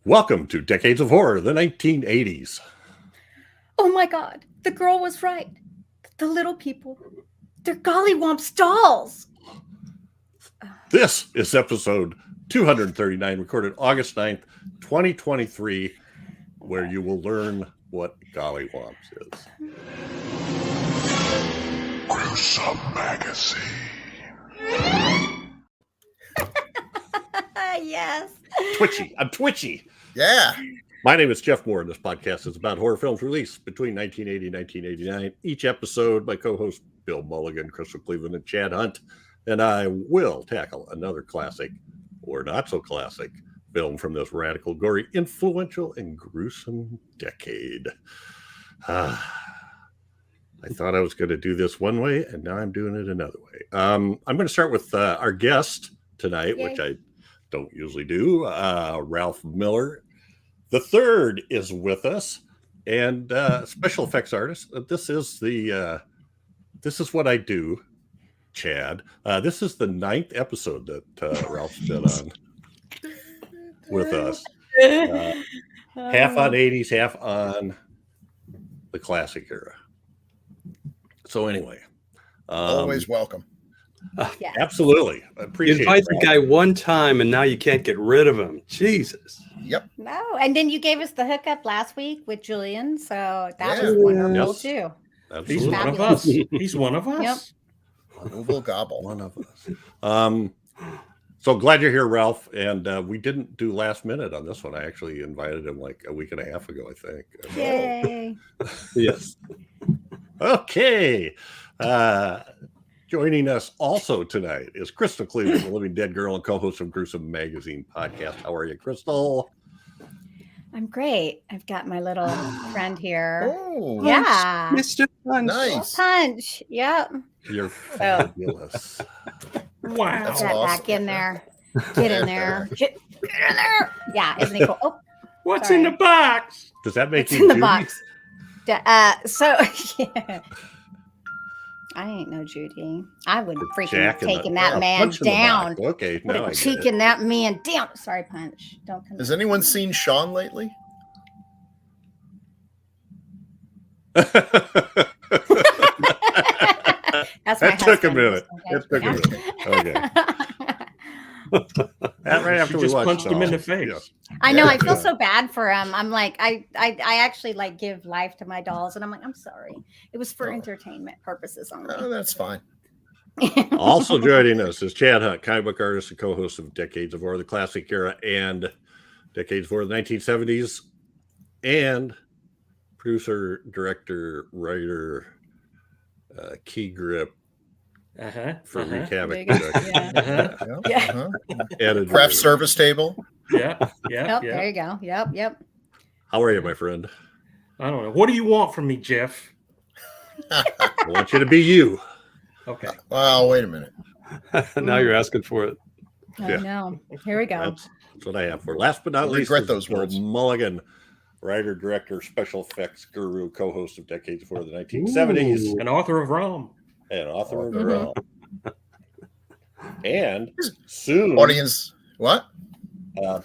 Welcome to Decades of Horror, the 1980s. Oh my God, the girl was right. The little people, they're gollywomps dolls. This is episode 239, recorded August 9th, 2023, where you will learn what gollywomps is. Gruesome Magazine. Yes. Twitchy. I'm twitchy. Yeah. My name is Jeff Mohr, and this podcast is about horror films released between 1980 and 1989. Each episode, my co-hosts Bill Mulligan, Crystal Cleveland, and Chad Hunt, and I will tackle another classic, or not so classic, film from this radical, gory, influential, and gruesome decade. I thought I was going to do this one way, and now I'm doing it another way. I'm going to start with our guest tonight, Yay. which I don't usually do. Ralph Miller the third is with us, and special effects artist. This is what I do, Chad. This is the 9th episode that Ralph's been on with us. Half on 80s, half on the classic era. So anyway, Always welcome. Yeah. Absolutely. I You appreciate invite it. the guy one time and now you can't get rid of him. Jesus. Yep. No, and then you gave us the hookup last week with Julian, so that Yeah. was wonderful Yes. too. He's Absolutely. one of Fabulous. us. He's one of us. Oval gobble. One of us. So glad you're here, Ralph. And we didn't do last minute on this one. I actually invited him like a week and a half ago, I think. Yay. Yes. Okay. Joining us also tonight is Crystal Cleveland, the living dead girl and co-host of Gruesome Magazine podcast. How are you, Crystal? I'm great. I've got my little friend here. Oh, Yeah. Mr. Punch. nice. Punch. Yep. You're fabulous. Wow. That's Get that awesome. back in there. Get in there. Get in there. Yeah, isn't it cool? Oh, What's Sorry. in the box? Does that make it's you in the Judy? box. Yeah. I ain't no Judy. I would freaking Jack have in the- taken that yeah, man punch in the down. box. Okay, Would now I have get it. taken that man down. Sorry, Punch. Don't come. Has anyone seen Sean lately? That's my That took a husband. minute. Okay. It took a minute. Okay. Right after She we just watched punched him in the Saw. face. Yes. I know. I feel Yeah. so bad for him. I'm like, I actually like give life to my dolls, and I'm like, I'm sorry. It was for Oh. entertainment purposes Oh, only. that's fine. Also joining us is Chad Hunt, comic book artist and co-host of Decades of Horror, the classic era, and Decades of Horror, the 1970s, and producer, director, writer, key grip for Wreak Havoc Big- yeah. production. Yeah. Uh-huh. Editor. Craft service table. Yeah. Yep, there you go. Yep. How are you, my friend? I don't know. What do you want from me, Jeff? I want you to be you. Okay. Well, wait a minute. Now you're asking for it. I know. Here we go. That's what I have for. Last but not I'll least, regret is those Bill words. Mulligan, writer, director, special effects guru, co-host of Decades of Horror, the 1970s, An author of Rom. and author of Mhm. Realm. And soon, Audience, what?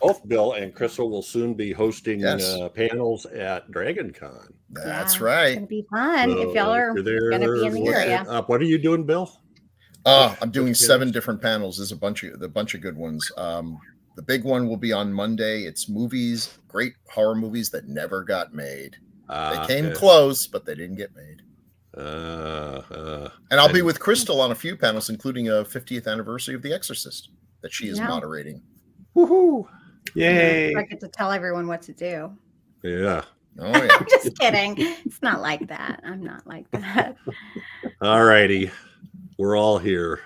both Bill and Crystal will soon be hosting Yes. panels at Dragon Con. That's It's right. gonna be fun So if y'all are if you're there, gonna be in the look area. it up. What are you doing, Bill? I'm doing 7 different panels. There's a bunch of good ones. The big one will be on Monday. It's movies, great horror movies that never got made. They came Okay. close, but they didn't get made. And And I'll be with Crystal on a few panels, including a 50th anniversary of The Exorcist that she is Yeah. moderating. Woohoo! Yay. I get to tell everyone what to do. Yeah. Oh yeah. I'm just kidding. It's not like that. I'm not like that. All righty. We're all here.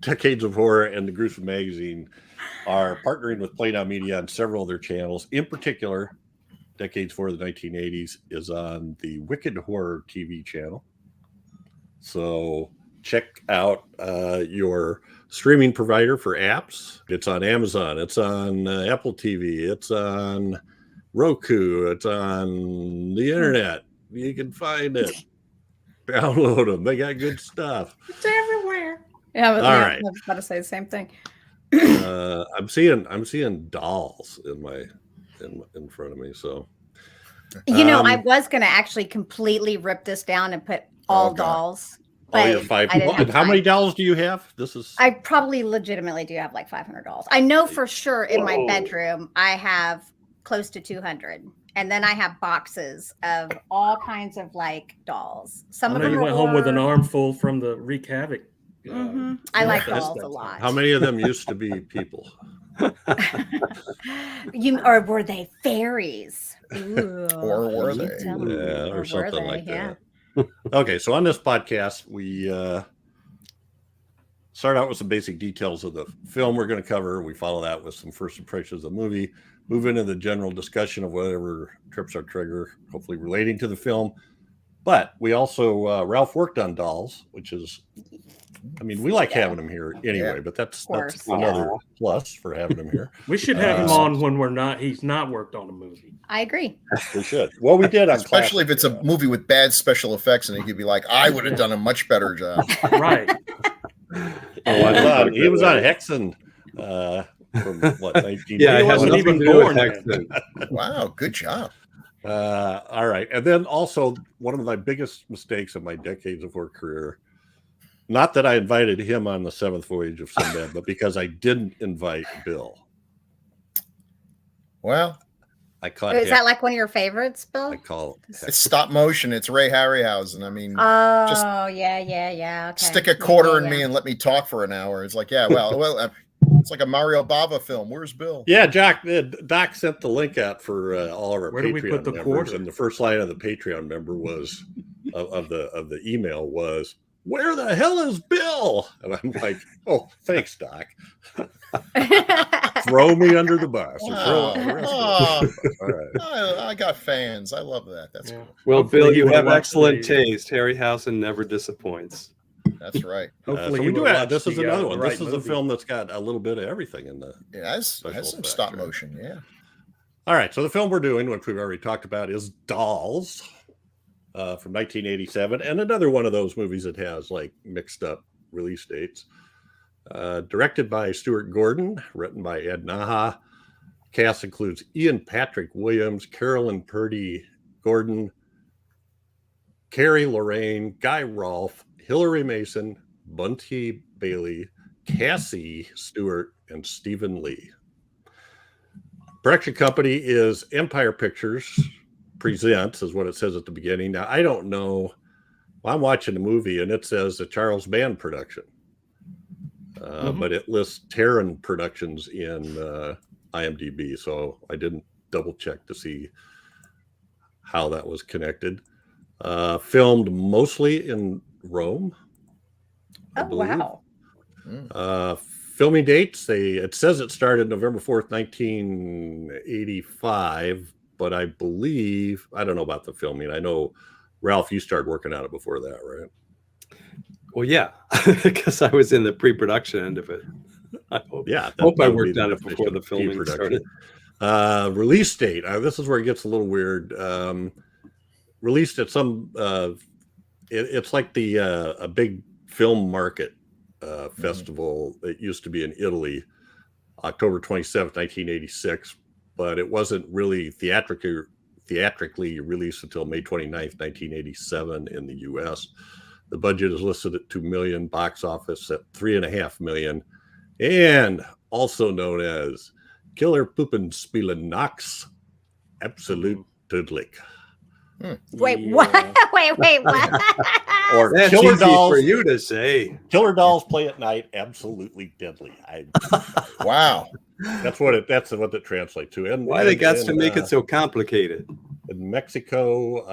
Decades of Horror and the Gruesome Magazine are partnering with Playdown Media on several of their channels. In particular, Decades of Horror, the 1980s is on the Wicked Horror TV channel. So check out your streaming provider for apps. It's on Amazon. It's on Apple TV. It's on Roku. It's on the internet. You can find it. Download them. They got good stuff. It's everywhere. Yeah, All yeah, right. I was about to say the same thing. I'm seeing dolls in front of me. So I was going to actually completely rip this down and put all God. dolls. Oh, you but have 5. I didn't have How many time. dolls do you have? I probably legitimately do have like 500 dolls. I know for sure in my Whoa. bedroom I have close to 200. And then I have boxes of all kinds of like dolls. Some I of know them you are went home with an horror. armful from the Wreak Havoc. I like Yes, dolls a that's lot. How many of them used to be people? Or were they fairies? Ooh, Or were you they? tell me. Yeah, or were something they? like Yeah. that. Okay, so on this podcast, we start out with some basic details of the film we're going to cover. We follow that with some first impressions of the movie, move into the general discussion of whatever trips our trigger, hopefully relating to the film. But we also, Ralph worked on Dolls, which is, I mean, we like having him here anyway, Yeah. but that's course, another plus for having him here. We should have him on when he's not worked on a movie. I agree. We should. Well, we did on Especially if it's Classic, a movie with bad special effects, and he could be like, "I would have done a much better job." Right. he was on Hexen from what 19. Yeah, He it has wasn't nothing even to do with born then. Hexen. Wow, good job. All right, and then also one of my biggest mistakes of my decades of work career. Not that I invited him on the 7th voyage of Sinbad, but because I didn't invite Bill. Well, I caught. Is that like one of your favorites, Bill? I call it's stop motion. It's Ray Harryhausen. I mean, Oh, just yeah. Okay. stick a quarter in Yeah. me and let me talk for an hour. It's like, yeah, well, it's like a Mario Bava film. Where's Bill? Yeah, Doc sent the link out for all of our Where Patreon do we put the members, quarter? and the first line of the Patreon member was of the email was, "Where the hell is Bill?" And I'm like, "Oh, thanks, Doc. Throw me under the bus." Or throw the rest of us. All right. I got fans. I love that. That's Yeah. cool. Well, Hopefully Bill, he you would've have watched excellent the- taste. Harryhausen never disappoints. That's right. Hopefully So he we do would've have, this watched is another one. the This right is a movie. film that's got a little bit of everything in the. It has Special some effect, stop right? motion. Yeah. All right, so the film we're doing, which we've already talked about, is Dolls from 1987, and another one of those movies that has like mixed up release dates. Directed by Stuart Gordon, written by Ed Naha. Cast includes Ian Patrick Williams, Carolyn Purdy Gordon, Carrie Lorraine, Guy Rolfe, Hilary Mason, Bunty Bailey, Cassie Stewart, and Stephen Lee. Production company is Empire Pictures Presents, is what it says at the beginning. Now, I don't know. I'm watching the movie and it says a Charles Band production. But it lists Terran Productions in IMDb, so I didn't double check to see how that was connected. Filmed mostly in Rome. I Oh, believe. wow. Filming dates, it says it started November 4th, 1985, but I believe, I don't know about the filming. I know, Ralph, you started working on it before that, right? Well, yeah, because I was in the pre-production end of it. I hope I that would be worked the on it definition before the of filming pre-production. started. Release date. This is where it gets a little weird. Released at some. It's like a big film market festival that used to be in Italy, October 27th, 1986, but it wasn't really theatrically released until May 29th, 1987 in the U.S. The budget is listed at $2 million, box office at $3.5 million, and also known as Killer Puppenspielen Nachts Absolute Tödlich. Wait, what? Wait, what? Or That's Killer easy Dolls. for you to say. Killer Dolls Play at Night Absolutely Deadly. Wow. That's what it translates to. And Why they got to make it so complicated? in Mexico,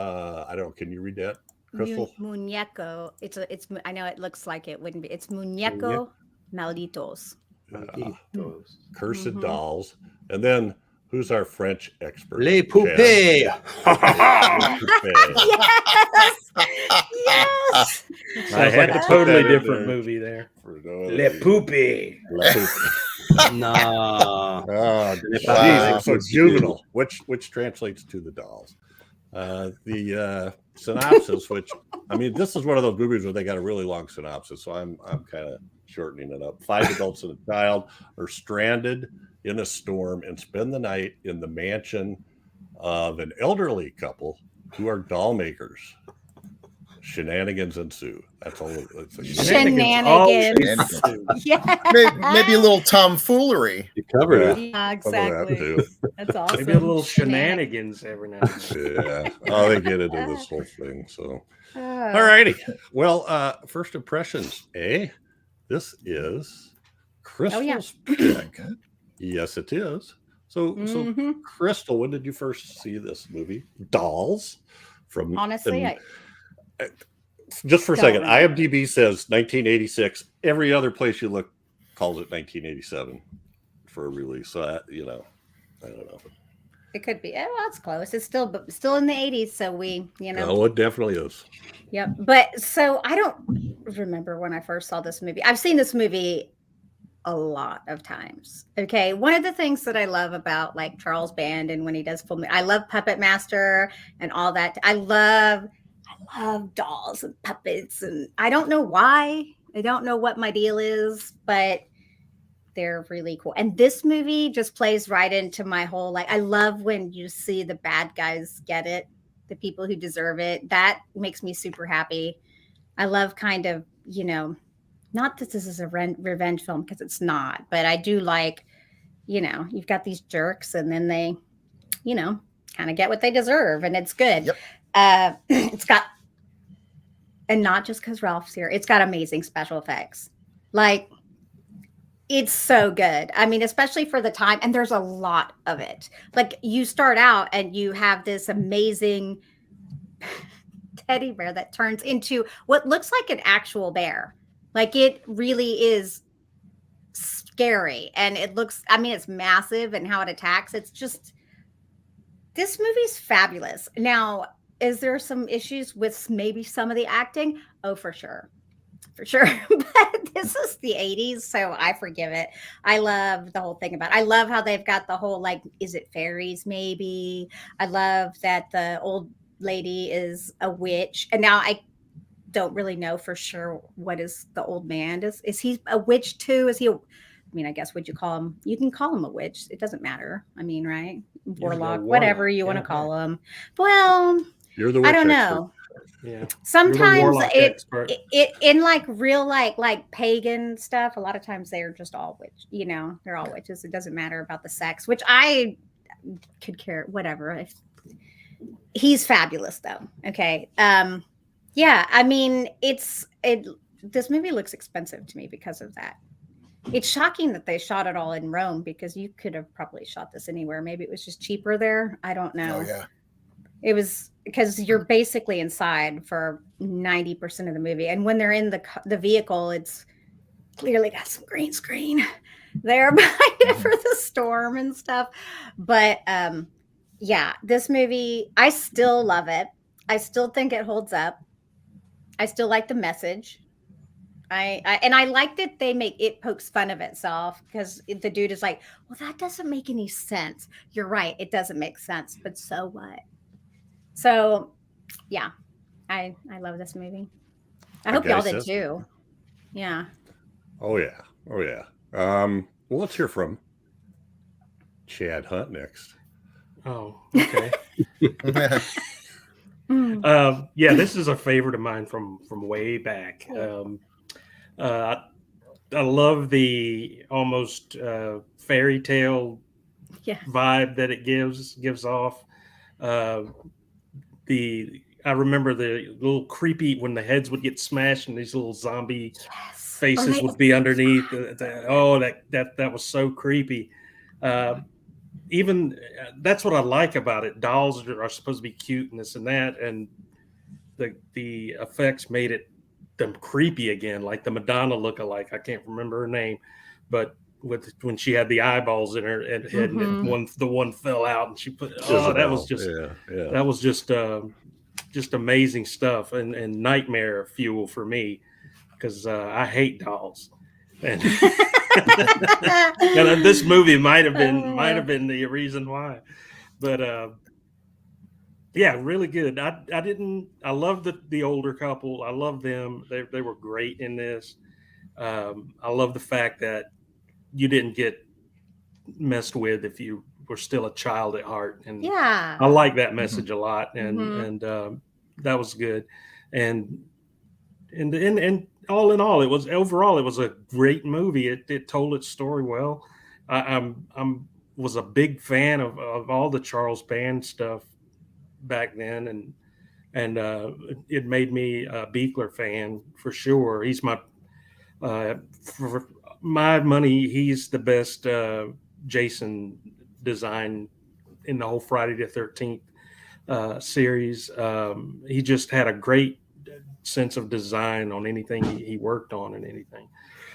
I don't know. Can you read that, Crystal? Muñeco. It's I know it looks like it wouldn't be. It's Muñeco Malditos. Cursed Dolls. And then who's our French expert? Les Chad? poupées. Yes. Yes. I Sounds had like to a put totally that in different there movie there. for no other Le reason. Poupée. Le Poupée. Nah. Wow. So juvenile, which translates to the dolls. The synopsis, which I mean, this is one of those movies where they got a really long synopsis, so I'm kind of shortening it up. 5 adults and a child are stranded in a storm and spend the night in the mansion of an elderly couple who are doll makers. Shenanigans ensue. That's all. Shenanigans. Yeah. Maybe a little tomfoolery. You covered it. Yeah, Some of that exactly. too. That's awesome. Maybe a little shenanigans every now and then. Yeah. Oh, they get into this whole thing. So, Oh. all righty. Well, first impressions, eh? This is Crystal's pick. Yes, it is. So, Crystal, when did you first see this movie? Dolls? From Honestly, just for a don't second, remember. IMDb says 1986. Every other place you look calls it 1987 for a release. So, I don't know. it could be. Oh, that's close. It's still in the 80s. So we, No, it definitely is. Yep. But so I don't remember when I first saw this movie. I've seen this movie a lot of times. Okay. One of the things that I love about like Charles Band and when he does film, I love Puppet Master and all that. I love dolls and puppets. And I don't know why. I don't know what my deal is, but they're really cool. And this movie just plays right into my whole, like, I love when you see the bad guys get it, the people who deserve it. That makes me super happy. I love kind of, not that this is a revenge film because it's not, but I do like, you've got these jerks and then they, kind of get what they deserve and it's good. Yep. It's got, and not just because Ralph's here, it's got amazing special effects. Like, it's so good. I mean, especially for the time, and there's a lot of it. Like, you start out and you have this amazing teddy bear that turns into what looks like an actual bear. Like, it really is scary. And it looks, it's massive and how it attacks. It's just, this movie's fabulous. Now, is there some issues with maybe some of the acting? Oh, for sure. But this is the 80s, so I forgive it. I love the whole thing about it. I love how they've got the whole, like, is it fairies maybe? I love that the old lady is a witch. And now I don't really know for sure what is the old man. Is he a witch too? Is he I guess would you call him? You can call him a witch. It doesn't matter. Right? Warlock, whatever you want to call him. Well, You're the witch I don't expert. know. Yeah. Sometimes it expert. in like real like pagan stuff, a lot of times they're just all witch, they're all witches. It doesn't matter about the sex, which I could care whatever. If he's fabulous though. Okay. This movie looks expensive to me because of that. It's shocking that they shot it all in Rome because you could have probably shot this anywhere. Maybe it was just cheaper there. I don't know. Oh yeah. It was because you're basically inside for 90% of the movie. And when they're in the vehicle, it's clearly got some green screen there behind it for the storm and stuff. But this movie, I still love it. I still think it holds up. I still like the message. I like that it pokes fun of itself because the dude is like, well, that doesn't make any sense. You're right. It doesn't make sense, but so what? So, yeah, I love this movie. I hope y'all did too. Yeah. Oh yeah. Well, let's hear from Chad Hunt next. Oh, okay. This is a favorite of mine from way back. I love the almost fairy tale vibe that it gives off. I remember the little creepy when the heads would get smashed and these little zombie faces would be underneath. That was so creepy. Even that's what I like about it. Dolls are supposed to be cute and this and that, and the effects made them creepy again, like the Madonna lookalike. I can't remember her name, but when she had the eyeballs in her head and the one fell out and she put that was just amazing stuff and nightmare fuel for me because I hate dolls. And this movie might have been the reason why, but really good. I love the older couple. I love them. They were great in this. I love the fact that you didn't get messed with if you were still a child at heart, and Yeah. I like that message a lot, and Mhm. that was good, and all in all, it was a great movie. It told its story well. I'm was a big fan of all the Charles Band stuff back then, and it made me a Beekler fan for sure. He's my for my money, he's the best Jason design in the whole Friday the 13th series. He just had a great sense of design on anything he worked on and anything.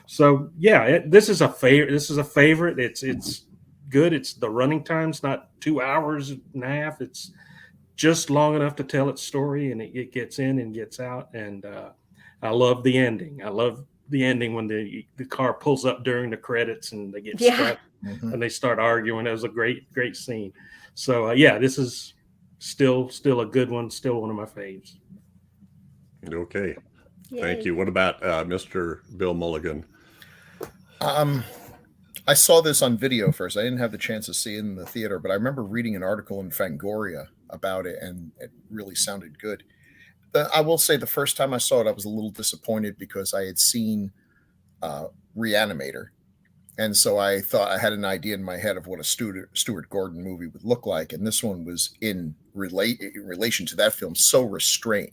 So yeah, this is a favorite. This is a favorite. It's good. It's the running time's not 2 hours and a half. It's just long enough to tell its story, and it gets in and gets out. And I love the ending. I love the ending when the car pulls up during the credits and they get Yeah. stuck and they start arguing. It was a great scene. So yeah, this is still a good one. Still one of my faves. Okay. Yay. Thank you. What about Mr. Bill Mulligan? I saw this on video first. I didn't have the chance to see it in the theater, but I remember reading an article in Fangoria about it, and it really sounded good. I will say the first time I saw it, I was a little disappointed because I had seen Reanimator. And so I thought I had an idea in my head of what a Stuart Gordon movie would look like. And this one was in relation to that film so restrained.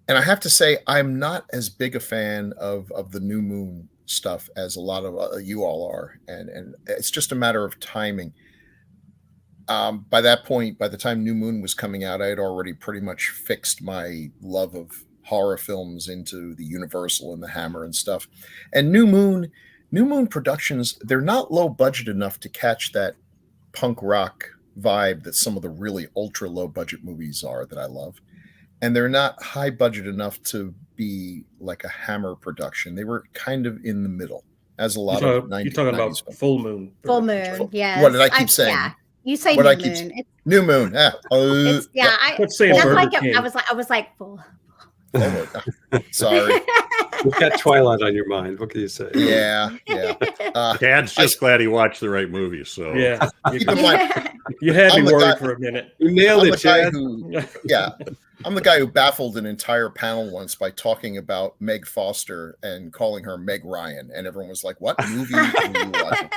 And I have to say, I'm not as big a fan of the New Moon stuff as a lot of you all are. And it's just a matter of timing. By that point, by the time New Moon was coming out, I had already pretty much fixed my love of horror films into the Universal and the Hammer and stuff. And New Moon Productions, they're not low budget enough to catch that punk rock vibe that some of the really ultra low budget movies are that I love. And they're not high budget enough to be like a Hammer production. They were kind of in the middle, as a lot of 90s. You're talking about Full Moon. Full Moon, yes. What did I keep saying? Yeah. You say What New I keep Moon. It's, New Moon. Yeah. it's yeah. Let's say That's Burger like King. I was like full. Sorry. You've got Twilight on your mind. What can you say? Yeah. Dad's just glad he watched the right movie. So Yeah, Keep in mind, you had I'm me the worried guy- for a minute. You nailed I'm it, the guy Chad. who, I'm the guy who baffled an entire panel once by talking about Meg Foster and calling her Meg Ryan, and everyone was like, "What movie are you watching?"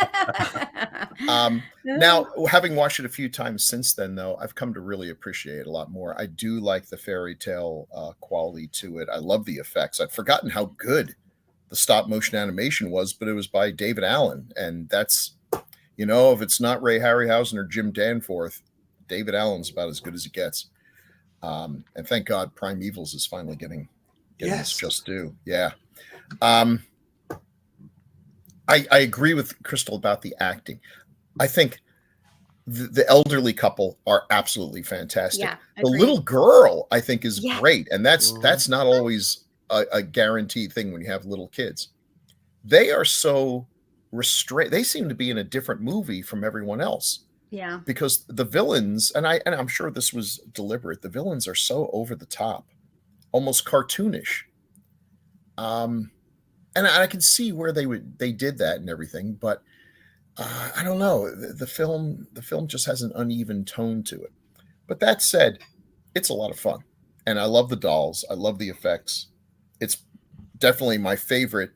Now, having watched it a few times since then, though, I've come to really appreciate it a lot more. I do like the fairy tale quality to it. I love the effects. I'd forgotten how good the stop motion animation was, but it was by David Allen, and that's, if it's not Ray Harryhausen or Jim Danforth, David Allen's about as good as it gets. And thank God Primeval's is finally getting its just due. Yeah. I agree with Crystal about the acting. I think the elderly couple are absolutely fantastic. Yeah, the agreed. little girl, I think, is Yeah. great. And that's not always a guaranteed thing when you have little kids. They are so restrained. They seem to be in a different movie from everyone else. Yeah. Because the villains, and I'm sure this was deliberate, the villains are so over the top, almost cartoonish. And I can see where they did that and everything, but I don't know. The film just has an uneven tone to it. But that said, it's a lot of fun, and I love the dolls. I love the effects. It's definitely my favorite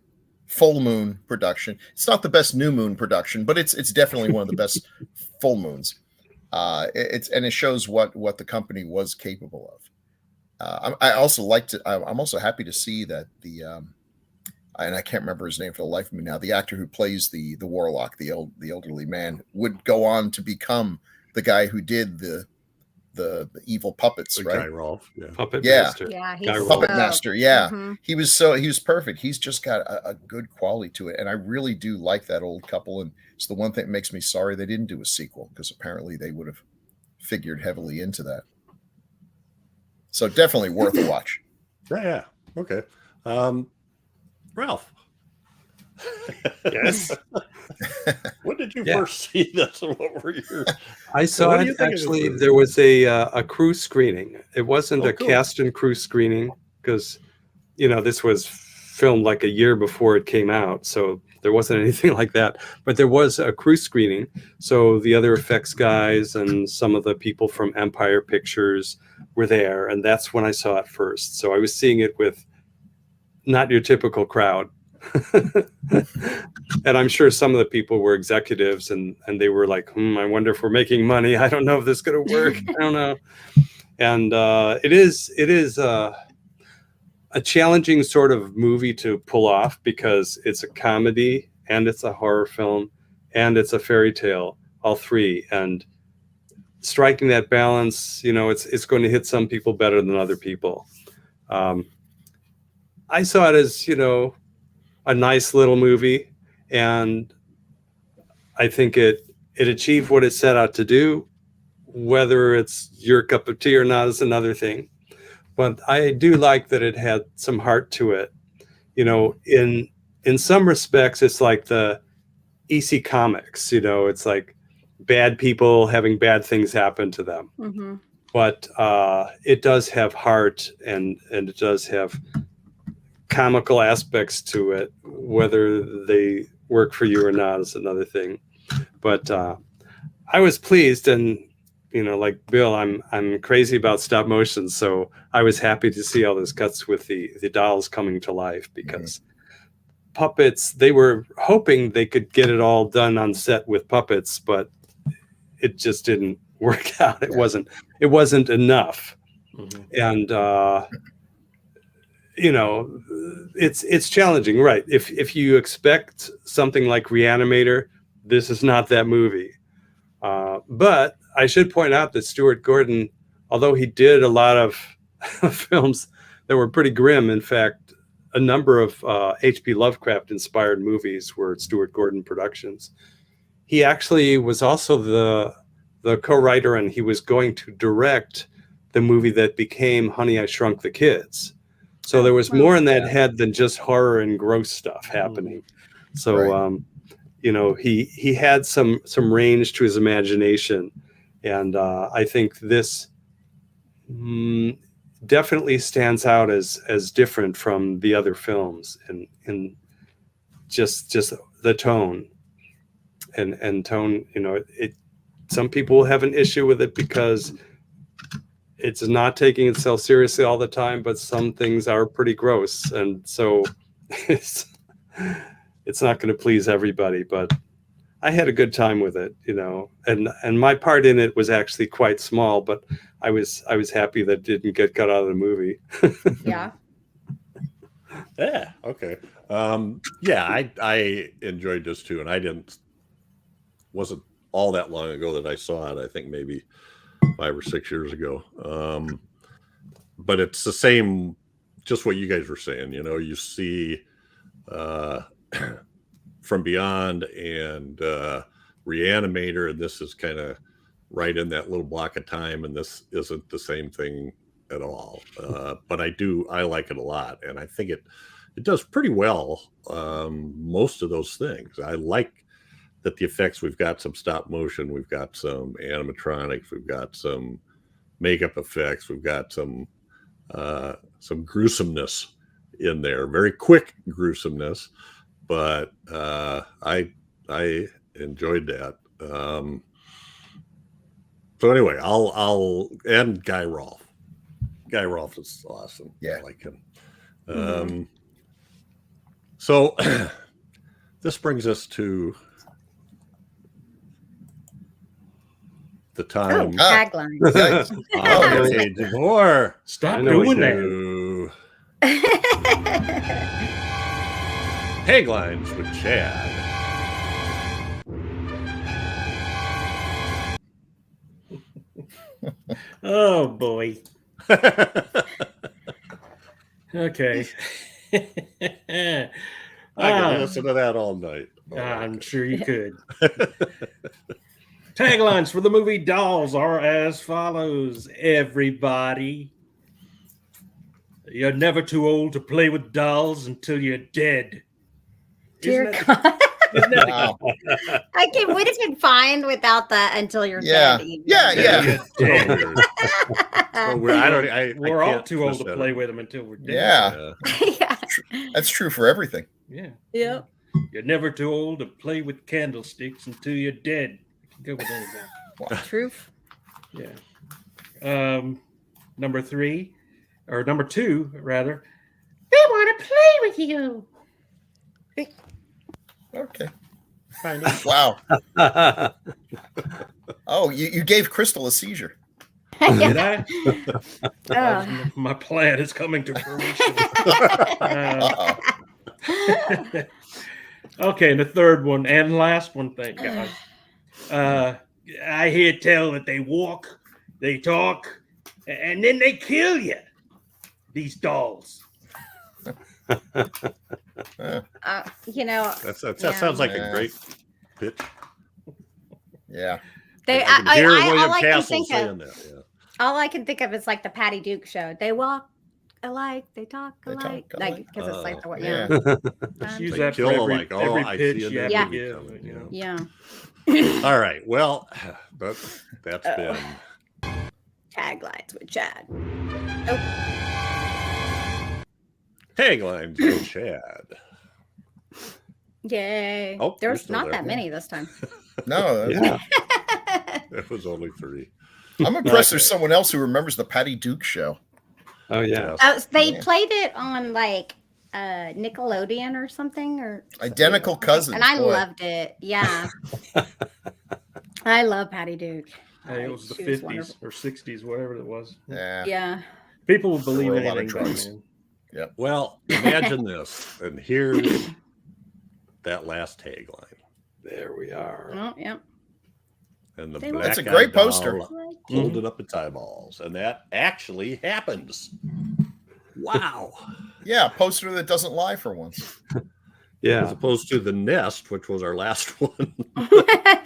full moon production. It's not the best New Moon production, but it's definitely one of the best full moons. It shows what the company was capable of. I'm also happy to see that and I can't remember his name for the life of me now, the actor who plays the warlock, the elderly man, would go on to become the guy who did the evil puppets, the right? Guy Rolfe, yeah. Puppet Yeah. Master. Yeah, he's Guy Rolfe. Puppet Master, yeah. Mhm. He was perfect. He's just got a good quality to it, and I really do like that old couple. And it's the one thing that makes me sorry they didn't do a sequel, because apparently they would have figured heavily into that. So definitely worth a watch. Yeah. Okay. Ralph. Yes. When did you Yeah. first see this? What were your? I saw What do you it think of this actually. movie? There was a crew screening. It wasn't Oh, a cool. cast and crew screening because, this was filmed like a year before it came out, so there wasn't anything like that. But there was a crew screening, so the other effects guys and some of the people from Empire Pictures were there, and that's when I saw it first. So I was seeing it with not your typical crowd. And I'm sure some of the people were executives, and they were like, I wonder if we're making money. I don't know if this is going to work. I don't know. And it is a challenging sort of movie to pull off, because it's a comedy and it's a horror film and it's a fairy tale, all three. And striking that balance, it's going to hit some people better than other people. I saw it as, a nice little movie, and I think it achieved what it set out to do. Whether it's your cup of tea or not is another thing. But I do like that it had some heart to it. In some respects, it's like the EC Comics, it's like bad people having bad things happen to them. Mm-hmm. But it does have heart, and it does have comical aspects to it. Whether they work for you or not is another thing. But I was pleased, and like Bill, I'm crazy about stop motion, so I was happy to see all those cuts with the dolls coming to life, because puppets, they were hoping they could get it all done on set with puppets, but it just didn't work out. It wasn't enough. And it's challenging, right? If you expect something like Reanimator, this is not that movie. But I should point out that Stuart Gordon, although he did a lot of films that were pretty grim, in fact, a number of H.P. Lovecraft inspired movies were Stuart Gordon productions. He actually was also the co-writer, and he was going to direct the movie that became Honey, I Shrunk the Kids. So there was more in that head than just horror and gross stuff happening. So, he had some range to his imagination. And I think this definitely stands out as different from the other films in just the tone and tone. Some people have an issue with it because it's not taking itself seriously all the time, but some things are pretty gross, and so it's not going to please everybody. But I had a good time with it, and my part in it was actually quite small, but I was happy that it didn't get cut out of the movie. Yeah. Yeah. Okay. I enjoyed this too, and wasn't all that long ago that I saw it. I think maybe 5 or 6 years ago. But it's the same, just what you guys were saying. You see From Beyond and Reanimator, and this is kind of right in that little block of time, and this isn't the same thing at all. But I like it a lot, and I think it does pretty well most of those things. I like that the effects, we've got some stop motion, we've got some animatronics, we've got some makeup effects, we've got some gruesomeness in there, very quick gruesomeness, but I enjoyed that. So anyway, I'll and Guy Rolfe. Guy Rolfe is awesome. Yeah, I like him. So this brings us to the time. Tagline. Jeff Mohr. Stop doing that. Taglines with Chad. Oh boy. Okay. I could listen to that all night. I'm sure you could. Taglines for the movie Dolls are as follows. Everybody, you're never too old to play with dolls until you're dead. Dear God. Wow. I would have been fine without that until you're dead. Yeah. We're all too old to play with them until we're dead. Yeah. Yeah. That's true for everything. Yeah. Yep. You're never too old to play with candlesticks until you're dead. Go with anything. Truth. Yeah. Number 3, or number 2, rather. They want to play with you. Okay. Kind Wow. Oh, you gave Crystal a seizure. Did I? Oh. My plan is coming to fruition. Uh-oh. Okay, and the third one and last one, thank God. I hear tell that they walk, they talk, and then they kill you. These dolls. You know, that sounds like a great pitch. Yeah. they. I can hear William all I can Castle think saying of, that. Yeah. all I can think of is like the Patty Duke show. They walk alike, they talk They talk alike, alike. because it's like the what? Yeah. Just use They that for kill every, like, oh, every I pitch see you a have movie to give. coming, You know? Yeah. All right. Well, that's been Taglines with Chad. Taglines with Chad. Yay. Oh, you're There's still not there. that many this time. No, Yeah. It was only 3. I'm impressed Okay. there's someone else who remembers the Patty Duke show. Oh yeah. They Yeah. played it on like Nickelodeon or something, or Identical Cousins. and I boy. loved it. Yeah. I love Patty Duke. Hey, it was the She 50s wonderful. or 60s, whatever it was. Yeah. Yeah. People will believe There were a lot of anything back drugs. then. Well, imagine this. And here's that last tagline. There we are. Oh, yeah. And the They were- black That's a great eyed poster. doll holding up its eyeballs. And that actually happens. Wow. Yeah, a poster that doesn't lie for once. As Yeah. opposed to the nest, which was our last one,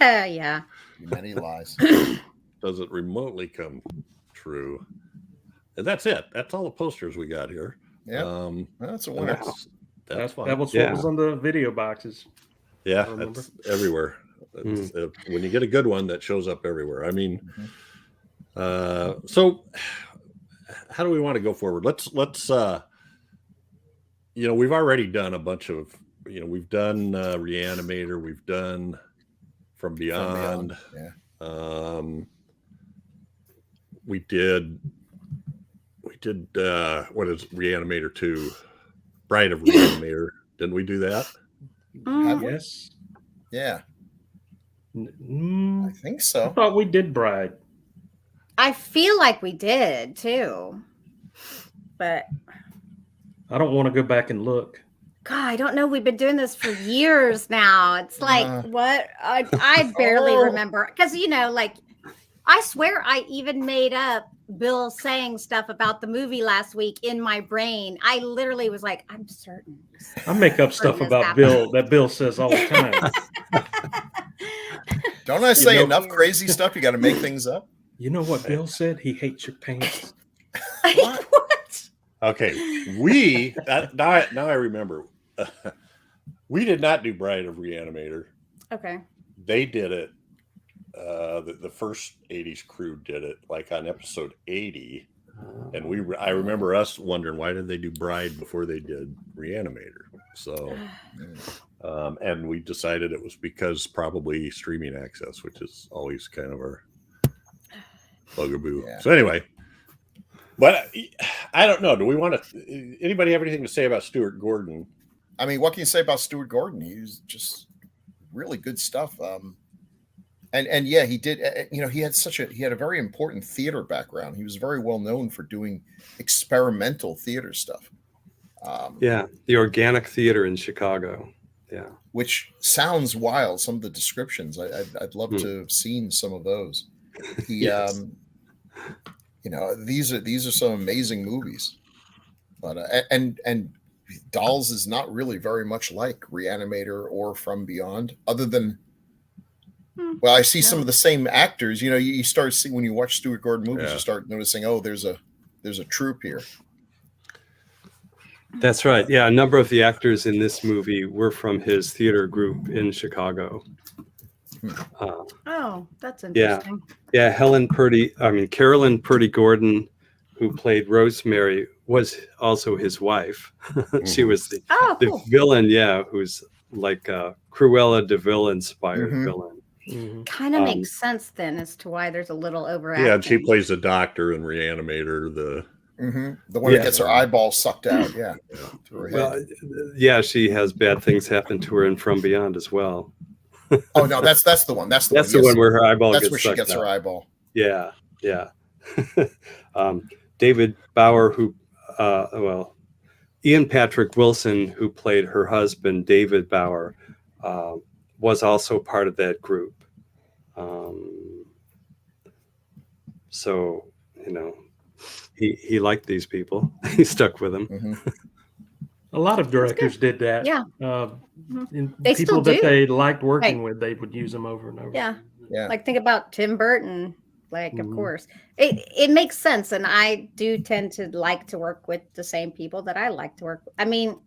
Yeah. Many lies. doesn't remotely come true. And that's it. That's all the posters we got here. Yeah, that's a And winner. that's fun. That was Yeah. what was on the video boxes. Yeah, I remember. that's everywhere. When you get a good one, that shows up everywhere. I mean, so how do we want to go forward? Let's we've already done a bunch of, we've done Reanimator, we've done From Beyond. Yeah. We did what is Reanimator 2? Bride of Reanimator. Didn't we do that? Have we? Yes. Yeah, I I think so. thought we did Bride. I feel like we did too. But I don't want to go back and look. God, I don't know. We've been doing this for years now. It's like what I barely Oh. remember because like I swear I even made up Bill saying stuff about the movie last week in my brain. I literally was like, I'm certain. I make up stuff this about happened. Bill that Bill says all the time. Don't I say know- enough crazy stuff? You got to make things up. You know what Bill said? He hates your pants. What? What? Okay, now I remember. We did not do Bride of Reanimator. Okay. They did it. The first 80s crew did it like on episode 80, and I remember us wondering why did they do Bride before they did Reanimator. So, and we decided it was because probably streaming access, which is always kind of our bugaboo. Yeah. So anyway. But I don't know. Do we want to? Anybody have anything to say about Stuart Gordon? I mean, what can you say about Stuart Gordon? He's just really good stuff. And yeah, he did. He had a very important theater background. He was very well known for doing experimental theater stuff. Yeah. The Organic Theater in Chicago. Yeah. Which sounds wild. Some of the descriptions, I'd love to have seen some of those. He, Yes. these are some amazing movies, but and Dolls is not really very much like Reanimator or From Beyond, other than, well, I see some of the same actors. You start seeing when you watch Stuart Gordon movies, you start noticing, oh, there's a troupe here. That's right. Yeah. A number of the actors in this movie were from his theater group in Chicago. Oh, that's interesting. Yeah. Carolyn Purdy Gordon, who played Rosemary, was also his wife. She was the Oh, cool. villain, yeah, who's like a Cruella de Vil inspired Mhm. villain. Kind of makes sense then as to why there's a little overacting. Yeah, and she plays the doctor and Reanimator. The The one Yeah. that gets her eyeball sucked out. Yeah. To her head. Well, yeah, she has bad things happen to her in From Beyond as well. Oh no, that's the one. That's the That's one. the Yes. one where her eyeball That's gets where she sucked gets out. her eyeball. Yeah, yeah. David Bauer, who, Ian Patrick Wilson, who played her husband, David Bauer, was also part of that group. So, you know, he liked these people. He stuck with them. Mhm. A lot of directors did that. Yeah. And They people still that do. they liked working Right. with, they would use them over and over. Yeah. Yeah. Like think about Tim Burton. Like, of Mhm. course, it makes sense, and I do tend to like to work with the same people that I like to work with. I mean,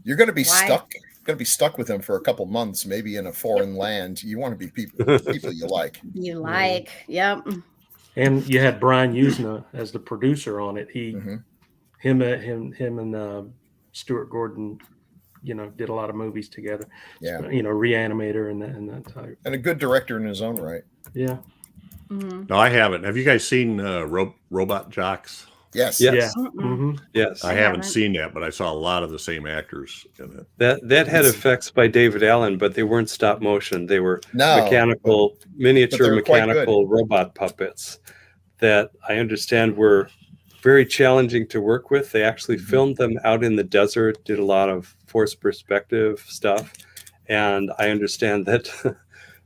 You're going to be Why? stuck. Going to be stuck with them for a couple months, maybe in a foreign land. You want to be people you like. you like, yep. And you had Brian Usna as the producer on it. Mhm. Him and Stuart Gordon, did a lot of movies together. Yeah, Reanimator and that type. and a good director in his own right. Yeah. Mhm. No, I haven't. Have you guys seen Robot Jocks? Yes. Yes. Yeah. Mm-mm. hmm Yes. I I haven't haven't. seen that, but I saw a lot of the same actors in it. That had effects by David Allen, but they weren't stop motion. They were No, mechanical, but miniature they're quite good. mechanical robot puppets that I understand were very challenging to work with. They actually filmed them out in the desert, did a lot of forced perspective stuff, and I understand that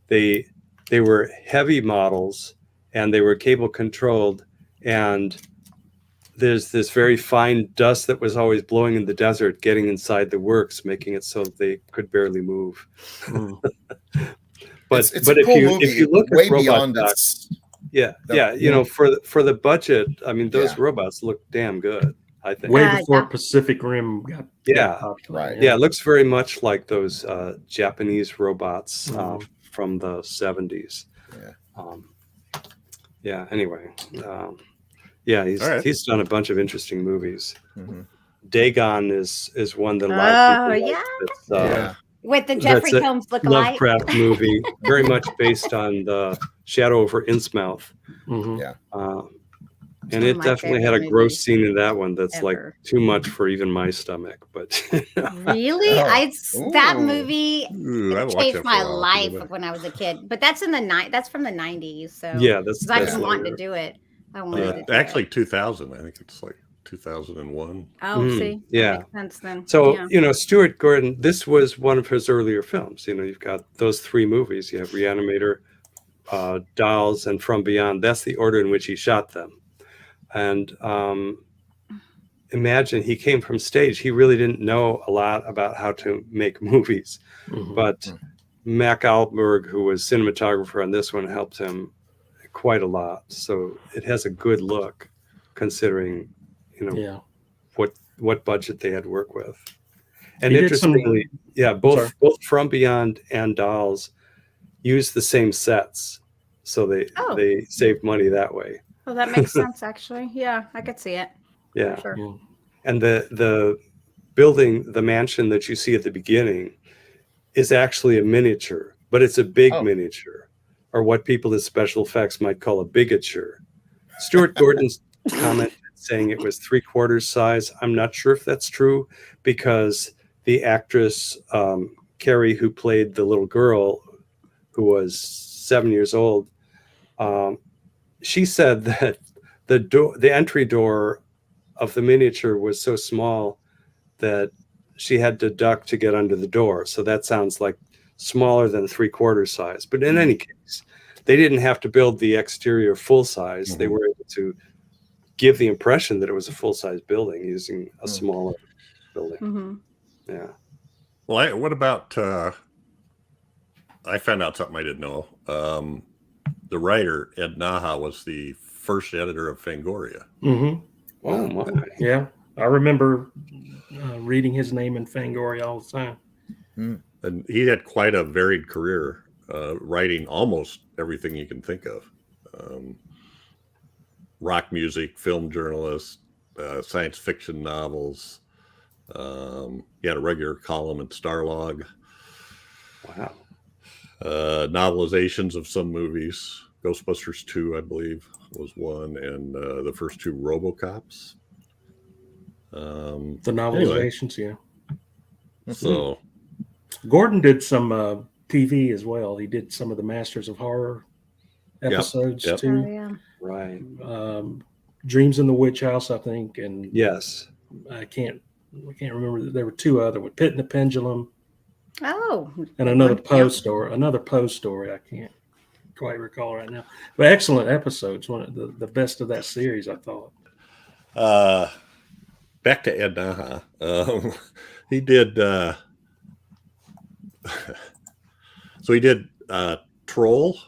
they were heavy models and they were cable controlled, and there's this very fine dust that was always blowing in the desert, getting inside the works, making it so they could barely move. Mm. But It's but a if cool you movie. if you look way at Robot beyond Doc, its. yeah, Yeah. for the budget, I mean, those Yeah. robots look damn good, I think. Way Yeah, before yeah. Pacific Rim got Yeah. popular. Right. Yeah, it looks very much like those Japanese robots Mhm. from the 70s. Yeah. Anyway, he's All right. he's done a bunch of interesting movies. Mhm. Dagon is one that a lot of Oh, people yeah. like. It's, Yeah. With the Jeffrey that's a Combs lookalike. Lovecraft movie, very much based on the Shadow over Innsmouth. Mhm. Yeah. And One it of my definitely had a favorite gross movies scene in that one that's like ever. too much for even my stomach. But Really? Oh. That Ooh. movie Ooh, I haven't watched changed that for my a while. life when I was a kid. But that's in the that's from the 90s. So yeah, that's 'cause I've that's been wanting to later. do it. I wanted to do Actually, it. 2000. I think it's like 2001. Oh, see, yeah. that makes sense then. So, yeah. Stuart Gordon, this was one of his earlier films. You've got those three movies. You have Reanimator, Dolls, and From Beyond. That's the order in which he shot them. And imagine he came from stage. He really didn't know a lot about how to make movies. Mhm. But Mac Ahlberg, who was cinematographer on this one, helped him quite a lot. So it has a good look, considering, Yeah. what budget they had to work with. And He did some- interestingly, both From Beyond and Dolls use the same sets, so they save money that way. Well, that makes sense, actually. Yeah, I could see it. Yeah, For sure. Yeah. and the building, the mansion that you see at the beginning, is actually a miniature, but it's a big miniature, or what people in special effects might call a bigature. Stuart Gordon's comment saying it was 3/4 size. I'm not sure if that's true, because the actress Carrie, who played the little girl, who was 7 years old, she said that the entry door of the miniature was so small that she had to duck to get under the door. So that sounds like smaller than 3/4 size. But in any case, they didn't have to build the exterior full size. They were able to give the impression that it was a full size building using a smaller building. Mm-hmm. Yeah. Well, what about? I found out something I didn't know. The writer Ed Naha was the first editor of Fangoria. Mm-hmm. Oh my. Yeah. I remember reading his name in Fangoria all the time. And he had quite a varied career, writing almost everything you can think of. rock music, film journalist, science fiction novels. He had a regular column in Starlog. Wow. Novelizations of some movies. Ghostbusters 2, I believe, was one, and the first two RoboCops. The novelizations, yeah. So Gordon did some TV as well. He did some of the Masters of Horror episodes Yep. too. Oh, yeah. Right. Dreams in the Witch House, I think, and Yes. I can't remember. There were two other with Pit and the Pendulum Oh. and another Yeah. Poe story. I can't quite recall right now. But excellent episodes. One of the best of that series, I thought. Back to Ed Naha. He did. So he did Troll,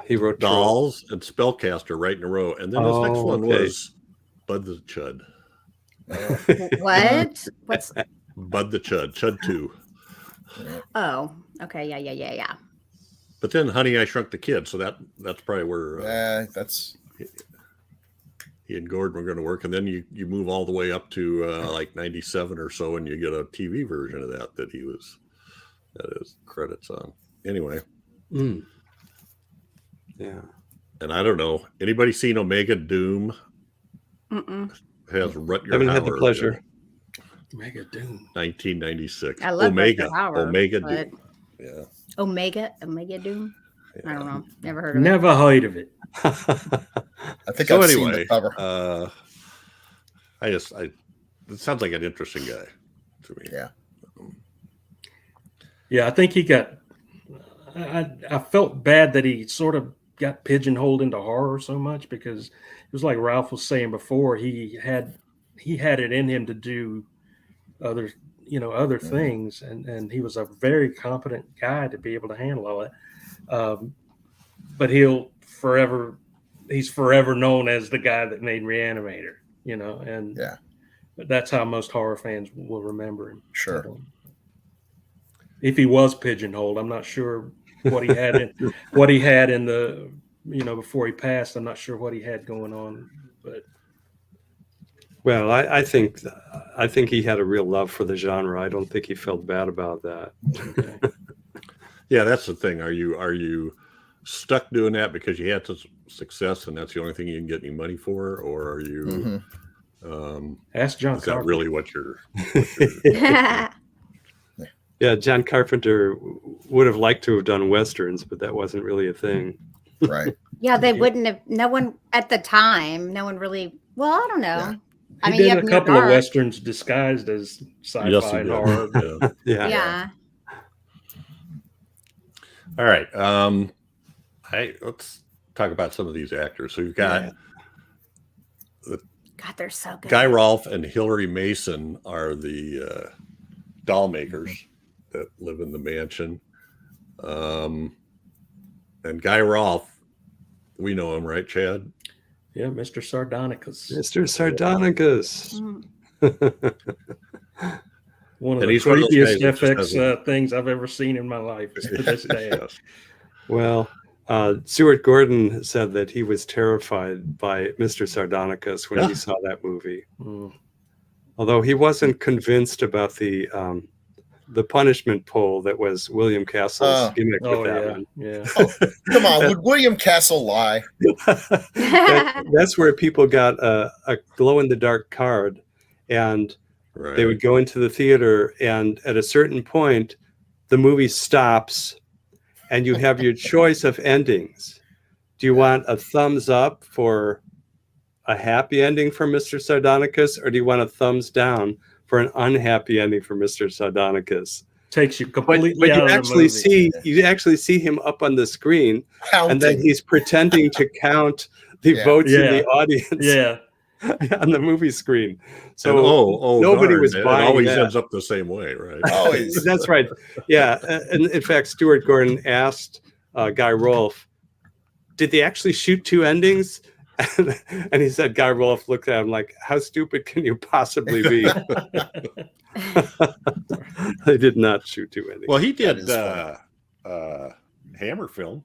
He wrote Troll. Dolls, and Spellcaster right in a row, and then his next one okay. was Bud the Chud. What? What's? Bud the Chud, Chud 2. Oh, okay. Yeah. But then Honey, I Shrunk the Kid. So that's probably where That's he and Gordon were going to work. And then you move all the way up to like 97 or so, and you get a TV version of that is credits on. Anyway. Mm. Yeah. And I don't know. Anybody seen Omega Doom? Mm-mm. Has Rutger Haven't had Hauer the pleasure. Mega Doom. 1996. I love Omega. Rutger Hauer, Omega but- Doom. Yeah. Omega Doom. I don't know. Never heard of it. Never heard of it. I think So I've seen anyway, the cover. it sounds like an interesting guy to me. Yeah. Yeah, I think he got. I felt bad that he sort of got pigeonholed into horror so much, because it was like Ralph was saying before. He had it in him to do other things, and he was a very competent guy to be able to handle all that. But he's forever known as the guy that made Reanimator, and Yeah. that's how most horror fans will remember him. Sure. If he was pigeonholed, I'm not sure what he had in the before he passed. I'm not sure what he had going on, but Well, I think he had a real love for the genre. I don't think he felt bad about that. okay. Yeah, that's the thing. Are you stuck doing that because you had such success and that's the only thing you can get any money for, or are you? Ask John Is that Carpenter. really what you're? Yeah, John Carpenter would have liked to have done westerns, but that wasn't really a thing. Right. Yeah, they wouldn't have. No one at the time. No one really. Well, I don't know. Yeah. I He mean, you did have a Near couple of Dark. westerns disguised as sci-fi Yes, he and did. horror. Yeah. Yeah. Yeah. All right. Let's talk about some of these actors. So you've got God, they're so good. Guy Rolfe and Hilary Mason are the doll makers that live in the mansion. And Guy Rolfe, we know him, right, Chad? Yeah, Mr. Sardonicus. Mr. Sardonicus. One of And the he's one of those creepiest guys that just FX doesn't- things I've ever seen in my life to this day. Yes. Well, Stuart Gordon said that he was terrified by Mr. Sardonicus when he saw that movie. Mm. Although he wasn't convinced about the punishment pole that was William Castle's gimmick Oh with that yeah, one. yeah. Come on, would William Castle lie? That's where people got a glow-in-the-dark card, and Right. they would go into the theater, and at a certain point, the movie stops, and you have your choice of endings. Do you want a thumbs up for a happy ending for Mr. Sardonicus, or do you want a thumbs down for an unhappy ending for Mr. Sardonicus? Takes you But completely you out of the actually see him up on the screen, and then Counting. he's pretending to count the Yeah. votes in Yeah. the audience Yeah, on the movie screen. So And nobody darn, was it buying always that. ends up the same way, right? Always. That's right. Yeah. And in fact, Stuart Gordon asked Guy Rolfe, did they actually shoot two endings? And he said, Guy Rolfe looked at him like, how stupid can you possibly be? They did not shoot two endings. Well, he did is Hammer film.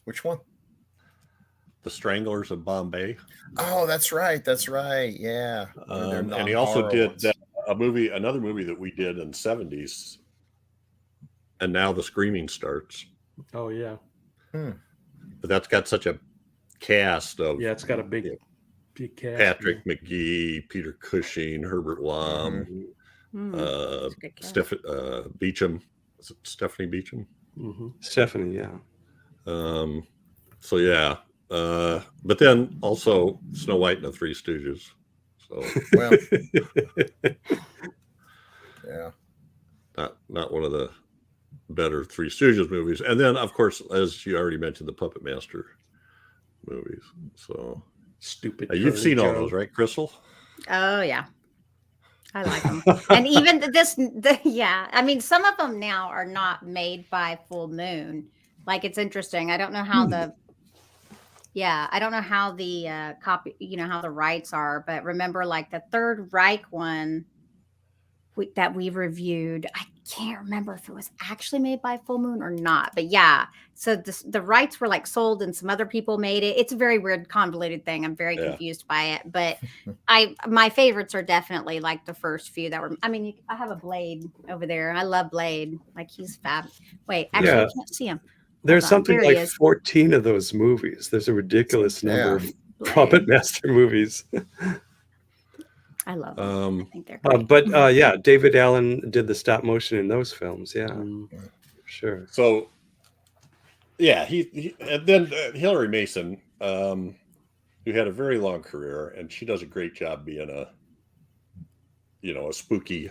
Which one? The Stranglers of Bombay. Oh, that's right. That's right. Yeah. And he also did another movie that we did in the 70s. And Now the Screaming Starts. Oh yeah. But that's got such a cast of Yeah, it's got a big cast. Patrick McGee, Peter Cushing, Herbert Lom, That's a good cast. Beecham. Is it Stephanie Beecham? Mm-hmm. Stephanie, yeah. So yeah. But then also Snow White and the Three Stooges. So Well, yeah. not one of the better Three Stooges movies. And then of course, as you already mentioned, the Puppet Master movies. So Stupid. you've seen all Joe. those, right, Crystal? Oh yeah, I like them. And even yeah. I mean, some of them now are not made by Full Moon. Like, it's interesting. I don't know how I don't know how the copy, how the rights are, but remember, like the Third Reich one that we reviewed, I can't remember if it was actually made by Full Moon or not, but yeah. So the rights were like sold and some other people made it. It's a very weird, convoluted thing. I'm very confused by it, but my favorites are definitely like the first few that were, I have a Blade over there. I love Blade. Like, he's fab. Wait, actually, I can't see him. There's Hold on. something There he like is. 14 of those movies. There's a ridiculous number of Puppet Master movies. I love them. I think they're great. But David Allen did the stop motion in those films. Yeah, sure. So yeah, he and then Hillary Mason, who had a very long career, and she does a great job being a spooky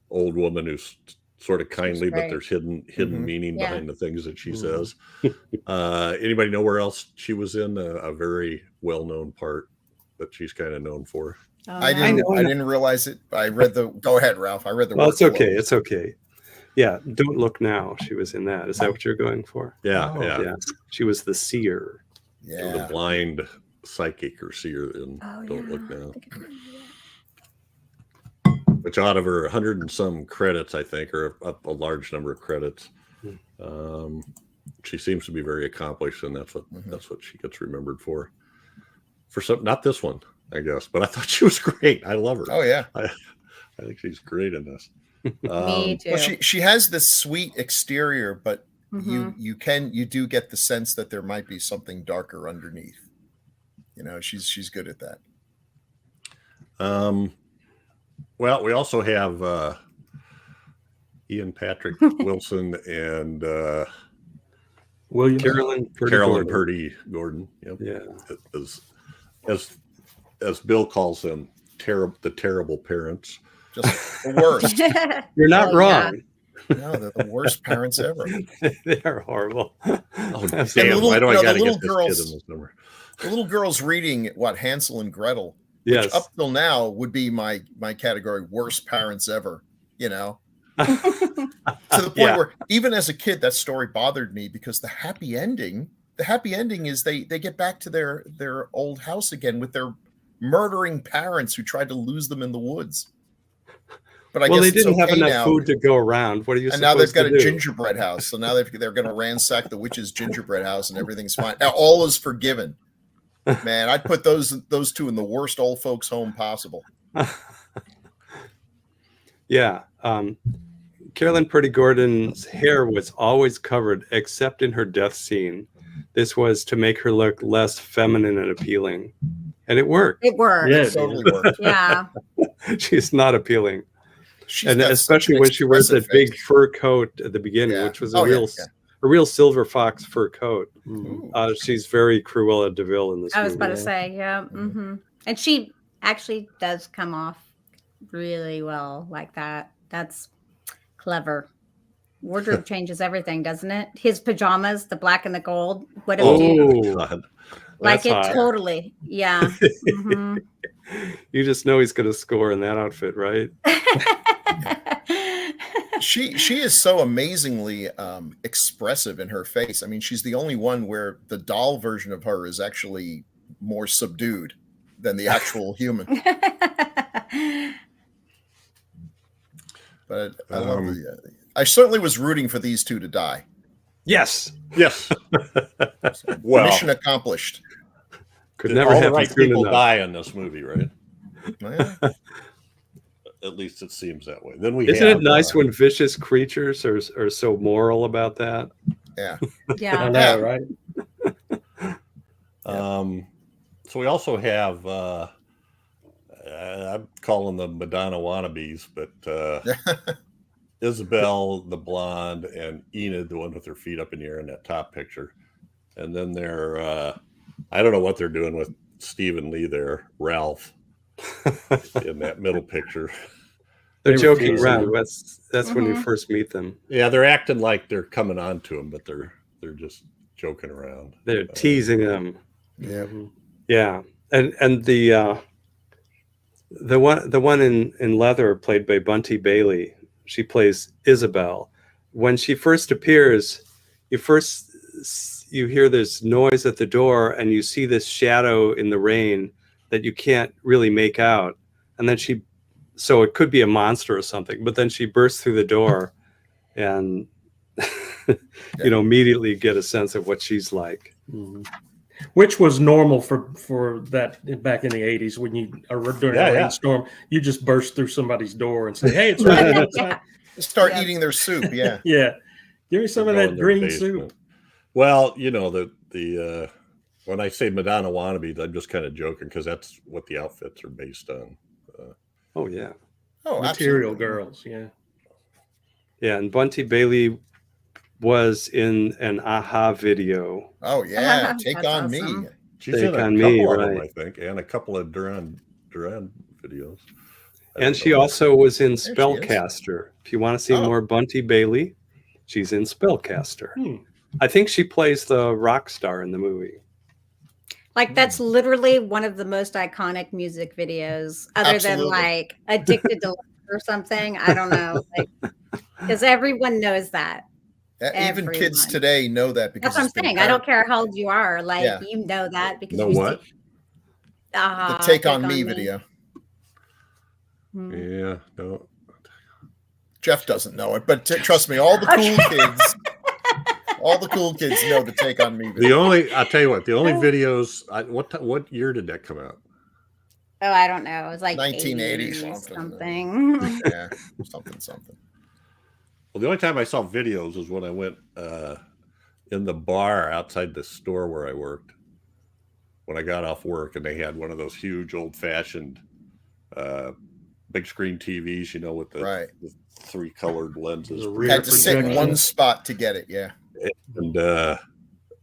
old woman who's sort of kindly, but there's hidden meaning behind the things that she says. Anybody know where else she was in a very well-known part that she's kind of known for? I didn't realize it. I read go ahead, Ralph. I read the. Well, it's okay. It's okay. Yeah, Don't Look Now. She was in that. Is that what you're going for? Yeah. She was the seer. Yeah. The blind psychic or seer in Don't Look Now. Which out of her 100 and some credits, I think, or a large number of credits, she seems to be very accomplished, and that's what she gets remembered for. For some, not this one, I guess, but I thought she was great. I love her. Oh yeah, I think she's great in this. Me too. Well, she has this sweet exterior, but you do get the sense that there might be something darker underneath. She's good at that. Well, we also have Ian Patrick Wilson and Carolyn Purdy Gordon. Yep. Yeah. As Bill calls them, the terrible parents. Just the worst. You're not wrong. No, they're the worst parents ever. They are horrible. Oh, damn. Why do I got to get this kid in this number? The little girl's reading Hansel and Gretel. Yes. Which up till now would be my category, worst parents ever, to the point where even as a kid, that story bothered me because the happy ending is they get back to their old house again with their murdering parents who tried to lose them in the woods. But I guess they didn't have enough food to go around. What are you? And now they've got a gingerbread house. So now they're going to ransack the witch's gingerbread house, and everything's fine. Now all is forgiven. Man, I'd put those two in the worst old folks' home possible. Yeah. Carolyn Purdy Gordon's hair was always covered except in her death scene. This was to make her look less feminine and appealing. And it worked. It worked. Yeah, it totally worked. Yeah. She's not appealing. And especially when she wears that big fur coat at the beginning, which was a real silver fox fur coat. She's very Cruella de Vil in this movie. I was about to say, yeah. Mm-hmm. And she actually does come off really well like that. That's clever. Wardrobe changes everything, doesn't it? His pajamas, the black and the gold. What do we do? God. Like That's it hot. Totally. Yeah. Mm-hmm. You just know he's going to score in that outfit, right? She is so amazingly expressive in her face. I mean, she's the only one where the doll version of her is actually more subdued than the actual human. But I love I certainly was rooting for these two to die. Yes. Well, mission accomplished. Could never all the happen right soon people enough. die in this movie, right? Yeah. At least it seems that way. Then we Isn't have, it nice when vicious creatures are so moral about that? Yeah. I Yeah. know, right? So we also have I'm calling them Madonna wannabes, but Isabel, the blonde, and Enid, the one with her feet up in the air in that top picture. And then they're I don't know what they're doing with Stephen Lee there, Ralph, in that middle picture. They're They were joking teasing around. him. That's when you Mhm. first meet them. Yeah, they're acting like they're coming on to him, but they're just joking around. They're teasing them. Yeah. Yeah, and the one in leather, played by Bunty Bailey, she plays Isabel. When she first appears, you hear this noise at the door, and you see this shadow in the rain that you can't really make out, and then so it could be a monster or something, but then she bursts through the door, and immediately get a sense of what she's like. Mhm. Which was normal for that back in the 80s when you are during Yeah, a yeah. rainstorm, you just burst through somebody's door and say, "Hey, it's raining outside." Start Yeah. eating their soup. Yeah. Yeah, give me some Or of go that in their green basement. soup. Well, the when I say Madonna wannabes, I'm just kind of joking because that's what the outfits are based on. Oh yeah. Oh, Material absolutely. girls, yeah. Yeah, and Bunty Bailey was in an Aha video. Oh yeah. Take That's on awesome. me. She's Take in a on couple me, of them, right. I think, and a couple of Duran videos. I And don't she know. also was in she is. Spellcaster. If you want to see Oh. more Bunty Bailey, she's in Spellcaster. Hmm. I think she plays the rock star in the movie. Like that's literally one of the most iconic music videos, other Absolutely. than like "Addicted to Love" or something. I don't know, because everyone knows that. Even kids Everyone. today know that because That's what I'm it's been saying. I don't care how old you are, like Yeah. you know that because Know you what? see the Take on Me video. Mhm. Yeah, no. Jeff doesn't know it, but trust me, all the cool kids, all the cool kids know the Take on Me video. I'll tell you what, the only videos. What year did that come out? Oh, I don't know. It was like 1980 80 something. something. Yeah, something. Well, the only time I saw videos was when I went in the bar outside the store where I worked when I got off work, and they had one of those huge old-fashioned big screen TVs, with the, the 3 colored lenses. The rear Had to sit in projection. one spot to get it. Yeah. And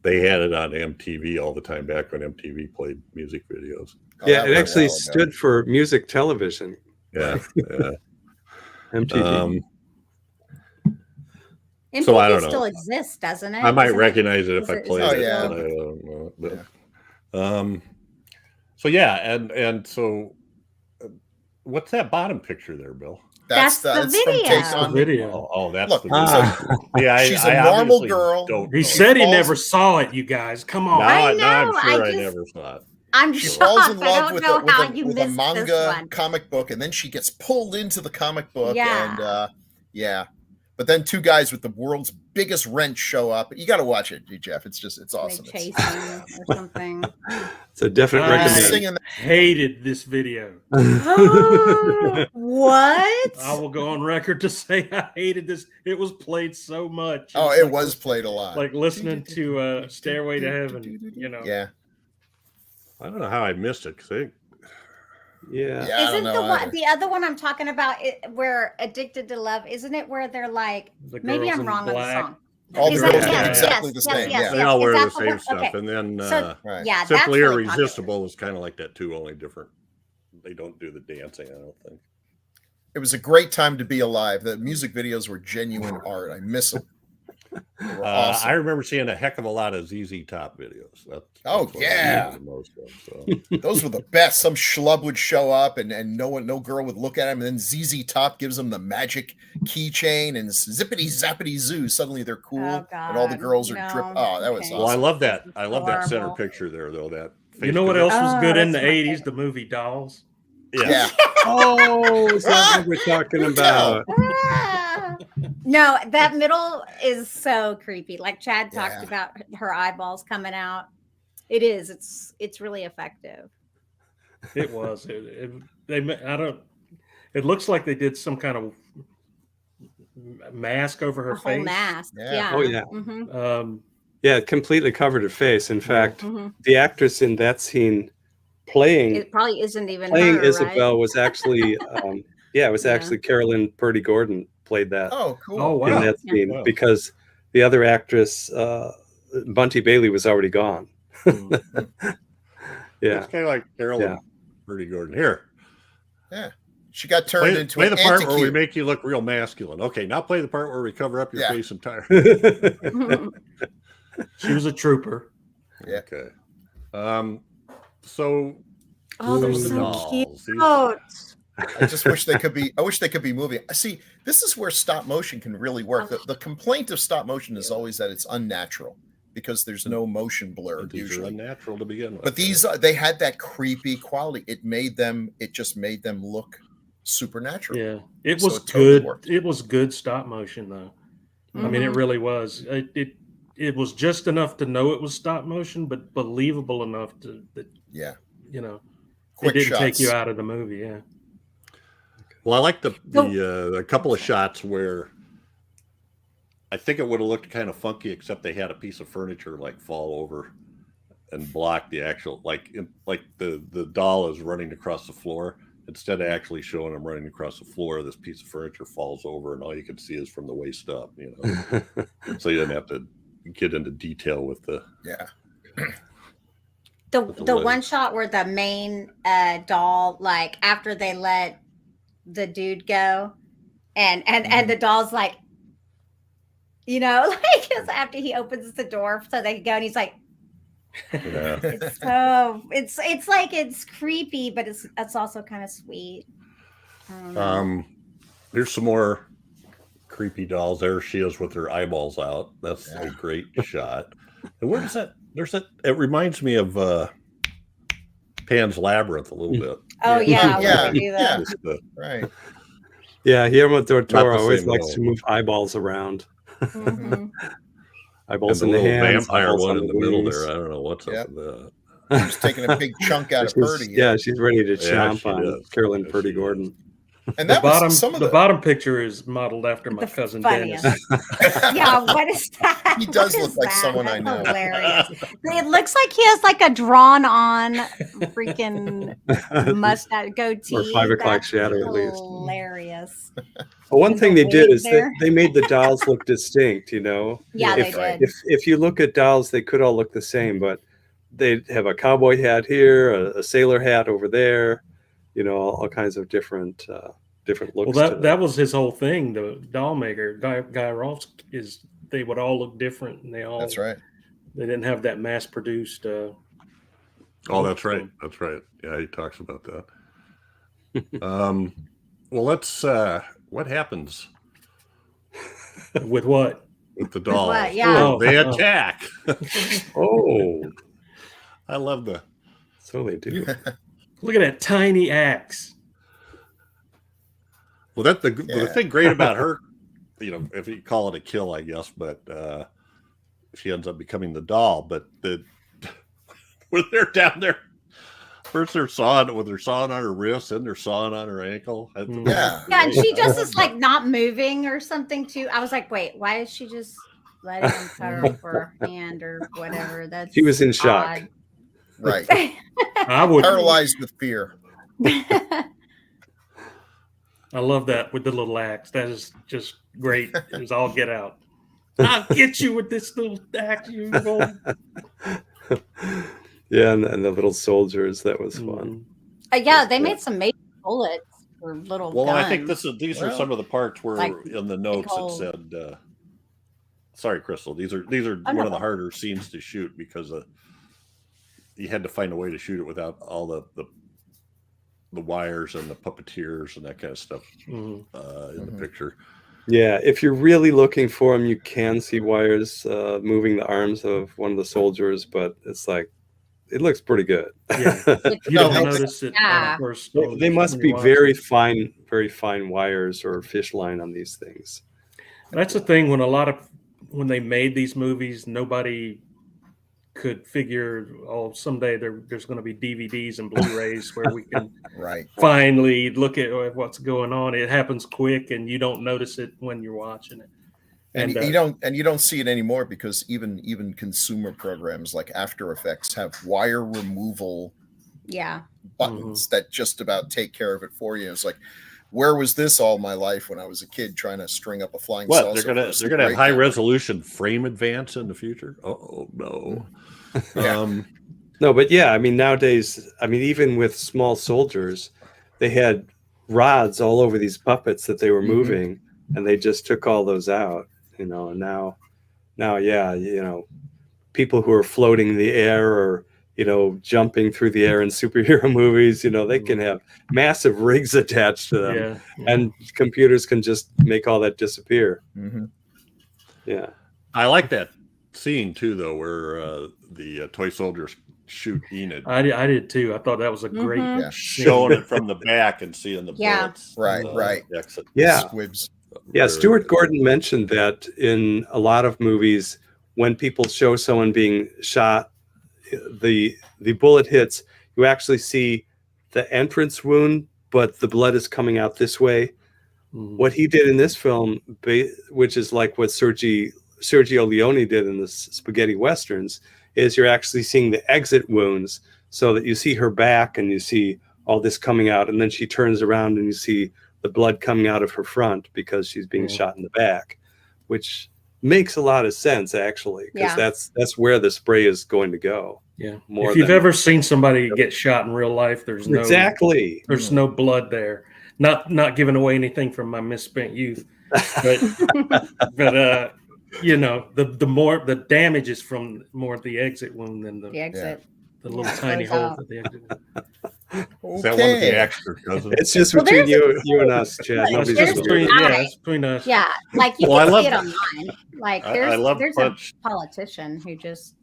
they had it on MTV all the time back when MTV played music videos. Oh, Yeah, that it was a actually while ago. stood for music television. Yeah. Yeah. MTV. MTV So I don't know. still exists, doesn't it? I might Isn't recognize it if is I it- is played it it, yeah. but I don't know. But, so yeah, and so what's that bottom picture there, Bill? That's the from video. Take That's the on Me. video. Oh, that's Look, the Ah. yeah. She's I a normal obviously girl. don't He know. said he falls- never saw it, you guys. Come on. I Now I'm know, sure I I just- never saw it. I'm She shocked. falls in I love don't with, know how you with a missed this manga one. comic book, and then she gets pulled into the comic book, Yeah. and yeah. But then 2 guys with the world's biggest wrench show up. You got to watch it, Jeff. It's awesome. They chase him or something. It's a definite I- He's recommend. singing. Hated this video. What? I will go on record to say I hated this. It was played so much. Oh, It's it like was played a lot. like listening to Stairway to Heaven. Yeah. I don't know how I missed it because Yeah. Yeah. I Isn't don't the know one either. the other one I'm talking about where Addicted to Love? Isn't it where they're like? The Maybe girls I'm in wrong on the black. song. All the Is that- girls yeah, look yeah. exactly the same. yes, Yeah. they all Is wear that the the same one? stuff, Okay. and then So Right. yeah, that's Simply really popular. Irresistible is kind of like that too, only different. They don't do the dancing, I don't think. It was a great time to be alive. The music videos were genuine art. I miss them. They were awesome. I remember seeing a heck of a lot of ZZ Top videos. That's Oh, what I yeah. remember the most of, so. Those were the best. Some schlub would show up and no girl would look at him. And then ZZ Top gives them the magic keychain and zippity zappity zoo. Suddenly they're cool. Oh, and all the God, girls are no. drip. Oh, that was Okay. awesome. Well, I love that. I love that center Horrible. picture there, though. That You know what else was Oh, good in the that's my 80s? favorite. The movie Dolls. Yeah. Oh, is that what we're talking about? Ah. No, that middle is so creepy. Like Chad talked Yeah. about her eyeballs coming out. It is. It's really effective. It was. I don't. It looks like they did some kind of mask over her A whole face. mask. Yeah. Yeah. Oh, yeah. Mhm. Yeah, it completely covered her face. In fact, Mhm. the actress in that scene playing It probably isn't even playing her, Isabel right? was actually it was Yeah. actually Carolyn Purdy Gordon played that Oh, cool. Oh, in wow. that Yeah. scene Wow. because the other actress, Bunty Bailey, was already gone. Mm. Yeah. It's kind of like Carolyn Yeah. Pretty Gordon. Here, Yeah. She got turned play, into play an the part where we anti-cute. make you look real masculine. Okay, now play the part where we cover up your Yeah. face entirely. She was a trooper. Yeah. Okay. So Oh, they're some of the so dolls. cute. These- I just wish they could be. I wish they could be moving. See, this is where stop motion can really work. The complaint of stop motion is always that it's unnatural because there's no motion blur these are usually. unnatural to begin with. But these, they had that creepy quality. It just made them look supernatural. Yeah, it So was it totally good. worked. It was good stop motion though. I mean, it Mhm. really was. It was just enough to know it was stop motion, but believable enough that Yeah. you know Quick it didn't take you shots. out of the movie. Yeah. Well, I like the couple of shots where I think it would have looked kind of funky, except they had a piece of furniture like fall over and block the actual like the doll is running across the floor. Instead of actually showing them running across the floor, this piece of furniture falls over, and all you can see is from the waist up. So you didn't have to get into detail with the. Yeah. The legs. one shot where the main doll, like after they let the dude go, and the doll's like, like just after he opens the door so they can go, and he's like, Yeah. it's so it's like it's creepy, but it's also kind of sweet. I don't know. Here's some more creepy dolls. There she is with her eyeballs out. That's a great shot. And where does that? There's that. It reminds me of Pan's Labyrinth a little bit. Oh yeah, Yeah. when they do that. Just the- Right. Yeah, Guillermo del Not Toro the always same likes at to all. move eyeballs around. Mhm. Eyeballs and in the the little hands, vampire eyeballs one on in the the middle wings. there. I don't know what's Yeah. up with that. She's taking a big chunk out of Purdy. Yeah, she's ready to Yeah, chomp she on does. Carolyn Yeah, Purdy she Gordon. And The that bottom, was some of the the. bottom picture is modeled after my The cousin funniest. Dennis. Yeah, what is that? He does What look is like that? someone I That's know. Hilarious. It looks like he has like a drawn-on freaking mustache goatee. Or 5 o'clock That's shadow, at least. hilarious. Well, one And thing the they did wig is there. they made the dolls look distinct, Yeah, if, they did. if you look at dolls, they could all look the same, but they'd have a cowboy hat here, a sailor hat over there, all kinds of different looks. Well, that was his whole thing. The doll maker, Guy Rolfe, they would all look different, and That's right. They didn't have that mass produced. Oh, that's right. That's right. Yeah, he talks about that. Well, let's. What happens With what? with the dolls? what? Yeah. Oh, they attack. Oh, I love the. so they do. Look at that tiny axe. Well, that's the Yeah. thing great about her. If you call it a kill, I guess, but she ends up becoming the doll. But when they're down there, first they're sawing on her wrist, and they're sawing on her ankle. Yeah. Yeah, and she just is like not moving or something too. I was like, wait, why is she just letting him cut her off her hand or whatever? That's He was in shock. odd. Right. I would. Paralyzed with fear. I love that with the little axe. That is just great. It was all get out. I'll get you with this little axe, you little. Yeah, and the little soldiers, that was fun. Yeah, they made some major bullets for little Well, guns. I think these are some of the parts where like, in the notes it old- said. Sorry, Crystal. These are one of the harder scenes to shoot because you had to find a way to shoot it without all the wires and the puppeteers and that kind of stuff in the picture. Yeah, if you're really looking for them, you can see wires moving the arms of one of the soldiers, but it's like, it looks pretty good. Yeah. You No, don't they- notice it Yeah. first. They must when be you watch very it. fine wires or fish line on these things. That's the thing when they made these movies, nobody could figure, oh, someday there's going to be DVDs and Blu-rays where we can Right. finally look at what's going on. It happens quick, and you don't notice it when you're watching it. And you don't see it anymore because even consumer programs like After Effects have wire removal Yeah. buttons that just about take care of it for you. It's like, where was this all my life when I was a kid trying to string up a flying What saucer? they're gonna have high resolution frame advance in the future? Oh no. Yeah. No, but yeah, I mean, nowadays, I mean, even with small soldiers, they had rods all over these puppets that they were moving, and they just took all those out, and now, yeah, people who are floating in the air or, jumping through the air in superhero movies, they can have massive rigs attached to them, and computers can just make all that disappear. Yeah. I like that scene too, though, where the toy soldiers shoot Enid. I did too. I thought that was a great showing it from the back and seeing the bullets. Right. Exit. Yeah. Squibs. Yeah, Stuart Gordon mentioned that in a lot of movies, when people show someone being shot, the bullet hits, you actually see the entrance wound, but the blood is coming out this way. What he did in this film, which is like what Sergio Leone did in the spaghetti westerns, is you're actually seeing the exit wounds, so that you see her back and you see all this coming out, and then she turns around and you see the blood coming out of her front because she's being shot in the back, which makes a lot of sense actually, because that's where the spray is going to go. Yeah. If you've ever seen somebody get shot in real life, there's no there's no blood there. Not giving away anything from my misspent youth, but the damage is from more the exit wound than the exit. The little tiny hole that the exit. Is that one of the extras, doesn't it? It's just between you and us, Chad. It's between us. Yeah, like you can see it online. Like there's a politician who just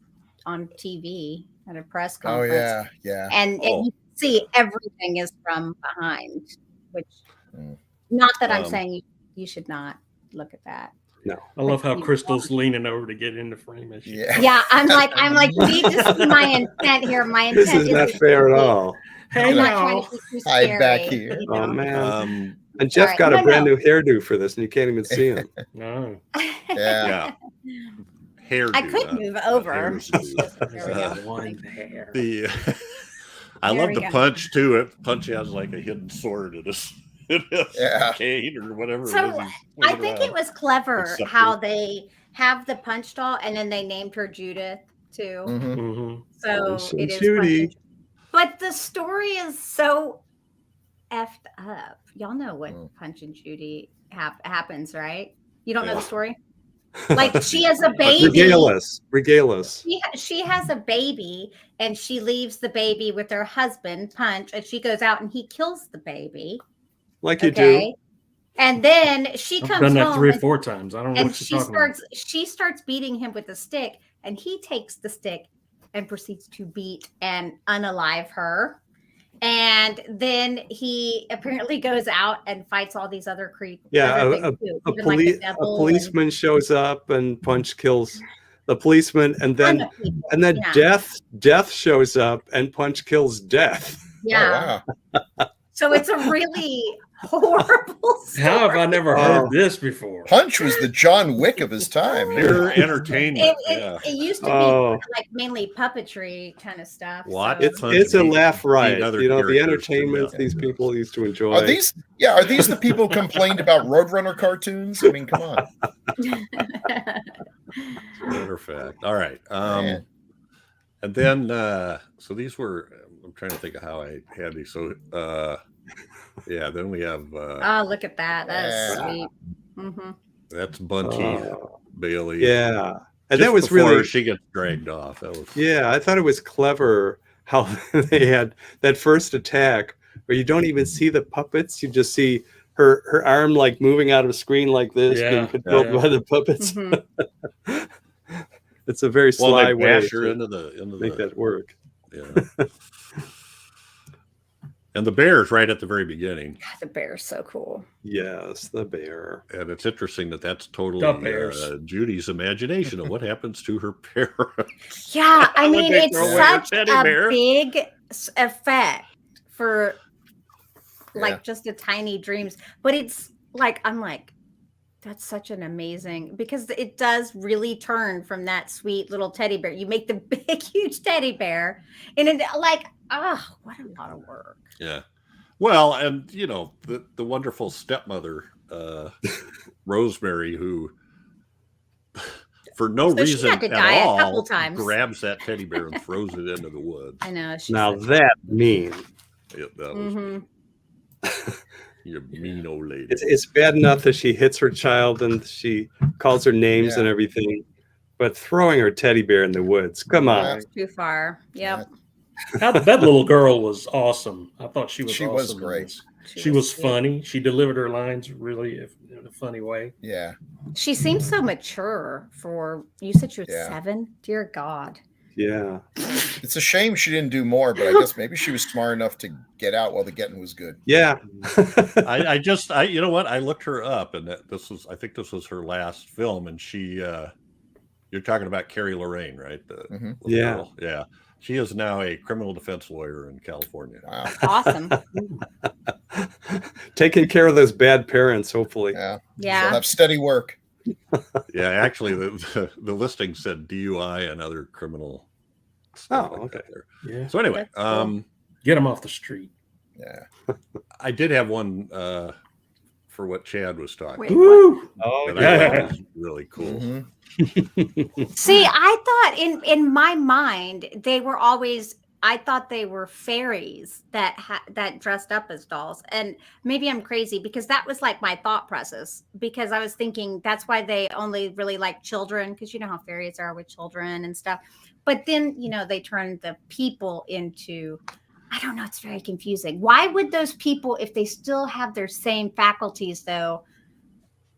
on TV at a press conference. Oh yeah. And you see everything is from behind, which not that I'm saying you should not look at that. No. I love how Crystal's leaning over to get into frame. Yeah, I'm like, you need to see my intent here. My intent this is not fair at all. I'm not trying to keep you scary. Hide back here. Oh man. And Jeff got a brand new hairdo for this, and you can't even see him. No. Yeah. Hairdo. I could move over. I love the punch too. Punch has like a hidden sword in his arcade or whatever. So I think it was clever how they have the punch doll, and then they named her Judith too. So it is Judy. But the story is so effed up. Y'all know what Punch and Judy happens, right? You don't know the story? Like she has a baby. Regale us. She has a baby, and she leaves the baby with her husband, Punch, and she goes out and he kills the baby. Like you do. And then she comes home. I've done that 3 or 4 times. I don't know what you're talking about. She starts beating him with a stick, and he takes the stick and proceeds to beat and unalive her. And then he apparently goes out and fights all these other creatures. Yeah, a policeman shows up and Punch kills the policeman, and then Death shows up and Punch kills Death. Yeah. Oh, wow. So it's a really horrible story. How have I never heard this before? Punch was the John Wick of his time. Pure entertainment. It used to be like mainly puppetry kind of stuff. What? So. It's a laugh riot. The entertainment these people used to enjoy. Are these the people who complained about Roadrunner cartoons? I mean, come on. Matter of fact. All right. And then so these were, I'm trying to think of how I had these. So then we have oh, look at that. That's sweet. That's Bunty Bailey. Yeah. And just that was really she gets dragged off. That was I thought it was clever how they had that first attack where you don't even see the puppets, you just see her arm like moving out of the screen like this, being controlled by the puppets. It's a very sly way to make that work. Yeah. And the bear's right at the very beginning. God, the bear's so cool. Yes, the bear. And it's interesting that that's totally The bears. Judy's imagination of what happens to her parents. Yeah, I When mean, they it's throw away her such teddy a bear. big effect for like Yeah. just a tiny dreams. But it's like, I'm like, that's such an amazing, because it does really turn from that sweet little teddy bear. You make the big, huge teddy bear, and it like, what a lot of work. Yeah. Well, and you know, the wonderful stepmother, Rosemary, who for no So she reason had to at die a couple all times. grabs that teddy bear and throws it into the woods. I know. She's Now such- that mean. That was Mhm. you mean old lady. It's bad enough that she hits her child and she calls her names Yeah. and everything, but throwing her teddy bear in the woods. Come on. That's too far. Yep. That little girl was awesome. I thought she was She awesome. was in great. this. She was cute. funny. She delivered her lines really in a funny way. Yeah. She seems so mature for, you said she was Yeah. 7? Dear God. Yeah. It's a shame she didn't do more, but I guess maybe she was smart enough to get out while the getting was good. Yeah. I you know what? I looked her up, and I think this was her last film, and she, you're talking about Carrie Lorraine, right? The Mhm. little Yeah. girl. Yeah. She is now a criminal defense lawyer in California. Wow. Awesome. Taking care of those bad parents, hopefully. Yeah. Yeah. She'll have steady work. Yeah, actually, the listing said DUI and other criminal stuff Oh, like that okay. there. Yeah. So anyway, That's cool. Get them off the street. Yeah. I did have one for what Chad was talking Wait, about. Woo! Oh, That I yeah. thought was really cool. Mhm. See, I thought in my mind they were always. I thought they were fairies that that dressed up as dolls, and maybe I'm crazy because that was like my thought process. Because I was thinking that's why they only really like children, because you know how fairies are with children and stuff. But then they turned the people into. I don't know. It's very confusing. Why would those people, if they still have their same faculties, though,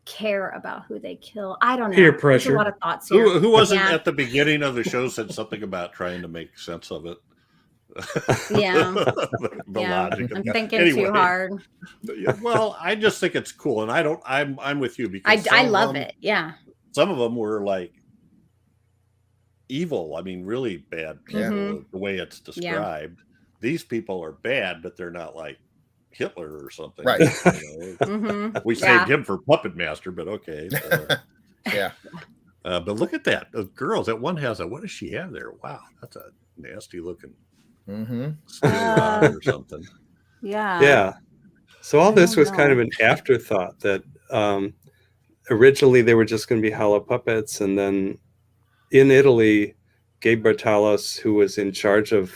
care about who they kill? I don't know. Peer There's pressure. a lot of thoughts here. Who wasn't Yeah. at the beginning of the show said something about trying to make sense of it? Yeah. the Yeah. logic of I'm that. thinking Anyway, too hard. yeah, well, I just think it's cool, and I'm with you because I some of love them- it. Yeah. Some of them were like evil. I mean, really bad people. Mhm. The way it's described. These people are bad, but they're not like Hitler or something. Right. Mm-hmm. We saved him for Puppet Master, but okay. Yeah. But look at that. The girls, that one has what does she have there? Wow, that's a nasty looking Mm-hmm. steel rod or something. Yeah. Yeah. So all this don't was kind know. of an afterthought that originally they were just going to be hollow puppets. And then in Italy, Gabe Bartalos, who was in charge of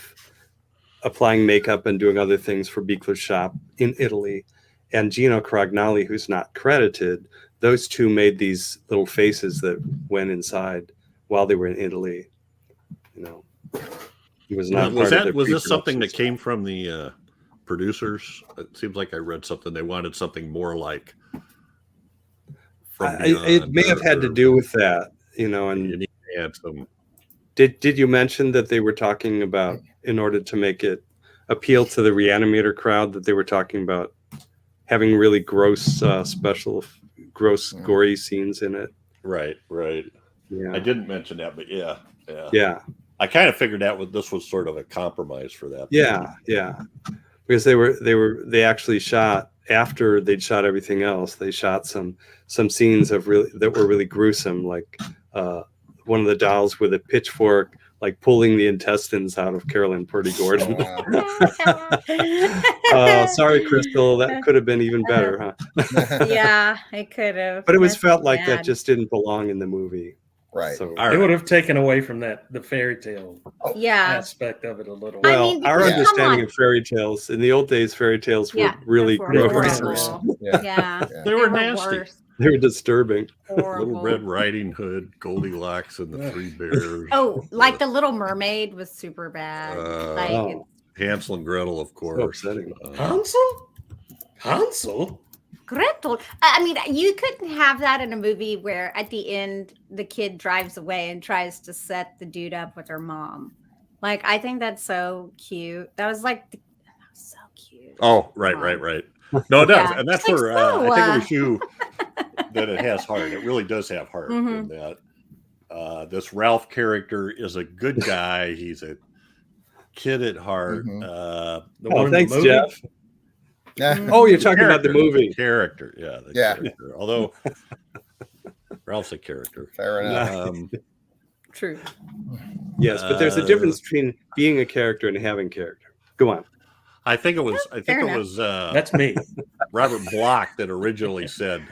applying makeup and doing other things for Buechler's shop in Italy, and Gino Caragnali, who's not credited, those two made these little faces that went inside while they were in Italy. It was not Was part of their this something that pre-production came from the producers? It seems like I read something. They wanted something more like from it may have had to do with that, you and need to add some. did you mention that they were talking about, in order to make it appeal to the reanimator crowd, that they were talking about having really gross gross gory scenes in it? Right. Yeah. I didn't mention that, but yeah. Yeah. I kind of figured out this was sort of a compromise for that. Yeah. Because they actually shot, after they'd shot everything else, they shot some scenes that were really gruesome, like one of the dolls with a pitchfork, like pulling the intestines out of Carolyn Purdy Gordon. Wow. Sorry, Crystal, that could have been even better, huh? Yeah, it could have. But it was That's felt like that bad. just didn't belong in the movie. Right. So, All It right. would have taken away from the fairy tale Yeah. aspect of it a little. I well, mean, our because, come understanding on. of fairy tales, in the old days, fairy tales were Yeah, really those were gross. horrible. Yeah. Yeah. They were nasty. worse. They were disturbing. Horrible. Little Red Riding Hood, Goldilocks, and the Three Bears. Oh, like the Little Mermaid was super bad. Like, Oh. Hansel and Gretel, of course. upsetting. Hansel? Gretel. I mean, you couldn't have that in a movie where at the end the kid drives away and tries to set the dude up with her mom. Like, I think that's so cute. That was like, So cute. Oh, right. No, it does, Yeah. and that's It's like, where so, I think it was you that it has heart. It really does have heart. Mhm. In that this Ralph character is a good guy. He's a kid at heart. Mhm. The one in thanks, the movie? Jeff. Yeah. Oh, you're talking about the Character, movie. character, yeah, the Yeah. character. Although Ralph's a character. Fair enough. True. Yes, but there's a difference between being a character and having character. Go on. I think it was. fair enough. That's me. Robert Bloch that originally said,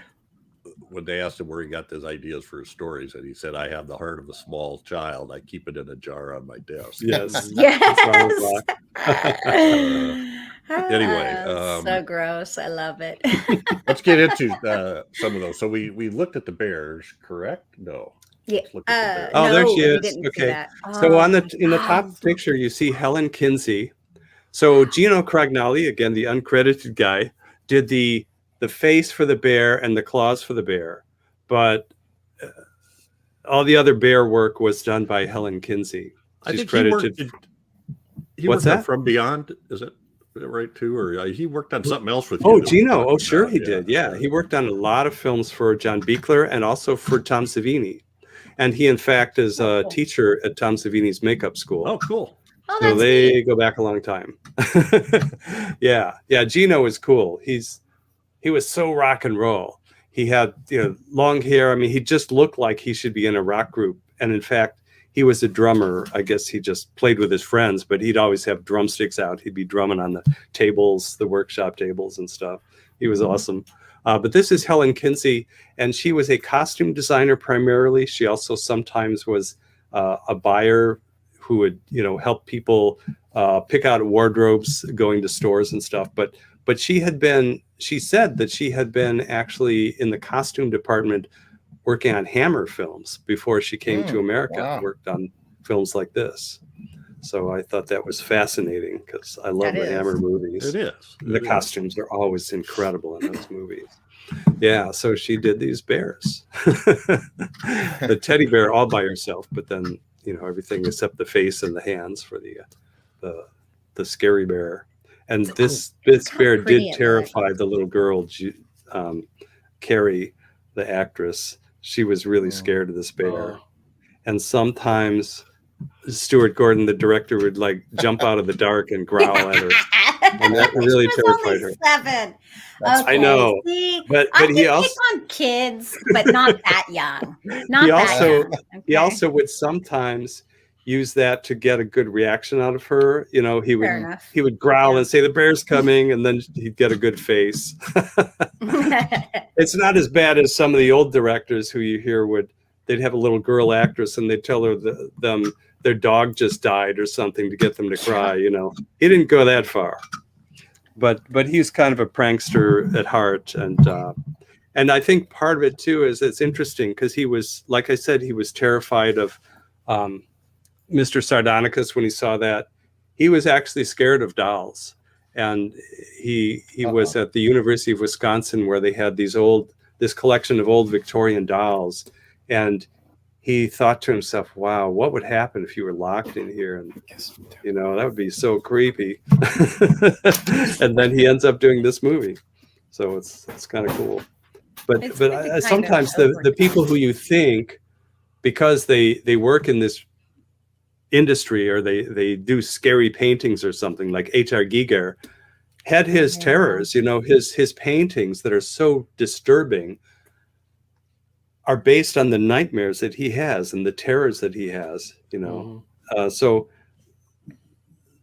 when they asked him where he got his ideas for his stories, and he said, "I have the heart of a small child. I keep it in a jar on my desk." Yes. Yes. Anyway, so gross. I love it. Let's get into some of those. So we looked at the bears, correct? No. Yeah. Let's look at the bears. Oh, there no, she we is. didn't see Okay. that. So Oh, in the top wow. picture, you see Helen Kinsey. So Gino Crognali, again, the uncredited guy, did the face for the bear and the claws for the bear, but all the other bear work was done by Helen Kinsey. I She's think credited. he What's worked on that? From Beyond. Is it right too, or he worked on something else with you? Oh, that we Gino. talked Oh, sure about. he did. Yeah, he worked on a lot of films for John Buechler and also for Tom Savini. And he, in fact, is a teacher at Tom Savini's makeup school. Oh, cool. Oh, So that's they neat. go back a long time. Yeah. Gino is cool. He was so rock and roll. He had long hair. I mean, he just looked like he should be in a rock group. And in fact, he was a drummer. I guess he just played with his friends, but he'd always have drumsticks out. He'd be drumming on the tables, the workshop tables and stuff. He was awesome. But this is Helen Kinsey, and she was a costume designer primarily. She also sometimes was a buyer who would help people pick out wardrobes going to stores and stuff. But she said that she had been actually in the costume department working on Hammer films before she came to America. Wow. And worked on films like this. So I thought that was fascinating because I love That the is. Hammer movies. It is. The costumes are always incredible in those movies. Yeah, so she did these bears. The teddy bear all by herself, but then everything except the face and the hands for the scary bear. And this Look how bear pretty did it terrify the little girl, Carrie, the actress. She was really scared of this bear. Oh. And sometimes Stuart Gordon, the director, would jump out of the dark and growl at her. And that really She was terrified only her. 7. That's Okay, I know, see, but I he can also pick on kids, but not that young. Not He that also- young. he okay? also would sometimes use that to get a good reaction out of her. He Fair enough. would growl Yeah. and say the bear's coming, and then he'd get a good face. It's not as bad as some of the old directors who you hear they'd have a little girl actress and they'd tell her them their dog just died or something to get them to cry. He didn't go that far, but he's kind of a prankster at heart, and I think part of it too is it's interesting because he was, like I said, he was terrified of Mr. Sardonicus when he saw that. He was actually scared of dolls. And he was at the University of Wisconsin where they had this collection of old Victorian dolls. And he thought to himself, wow, what would happen if you were locked in here? And, that would be so creepy. And then he ends up doing this movie. So it's kind of cool. But It's good to kind of sometimes the people who you think, because they work in this industry or they do scary paintings or something, like H.R. Giger had his terrors, his paintings that are so disturbing are based on the nightmares that he has and the terrors that he has, so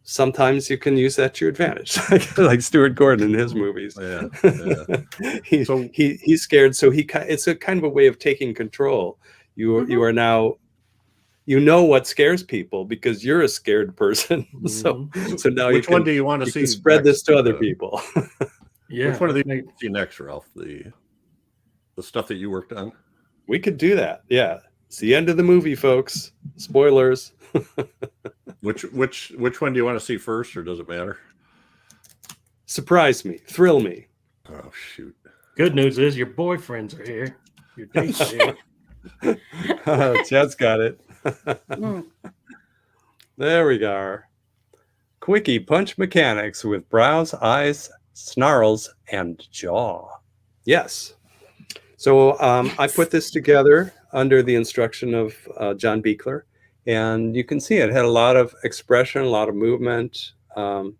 sometimes you can use that to your advantage, like Stuart Gordon in his movies. Yeah. He's scared, so it's a kind of a way of taking control. You are now, what scares people because you're a scared person. So now Which one do you want to you see? can spread this to next? other people. Yeah. Which one of these do you see next, Ralph? The stuff that you worked on? We could do that. Yeah. It's the end of the movie, folks. Spoilers. Which one do you want to see first, or does it matter? Surprise me. Thrill me. Oh, shoot. Good news is your boyfriends are here. Your dates are here. Chad's got it. Mm. There we go. quickie punch mechanics with brows, eyes, snarls, and jaw. Yes. So I put this together under the instruction of John Buechler, and you can see it had a lot of expression, a lot of movement, and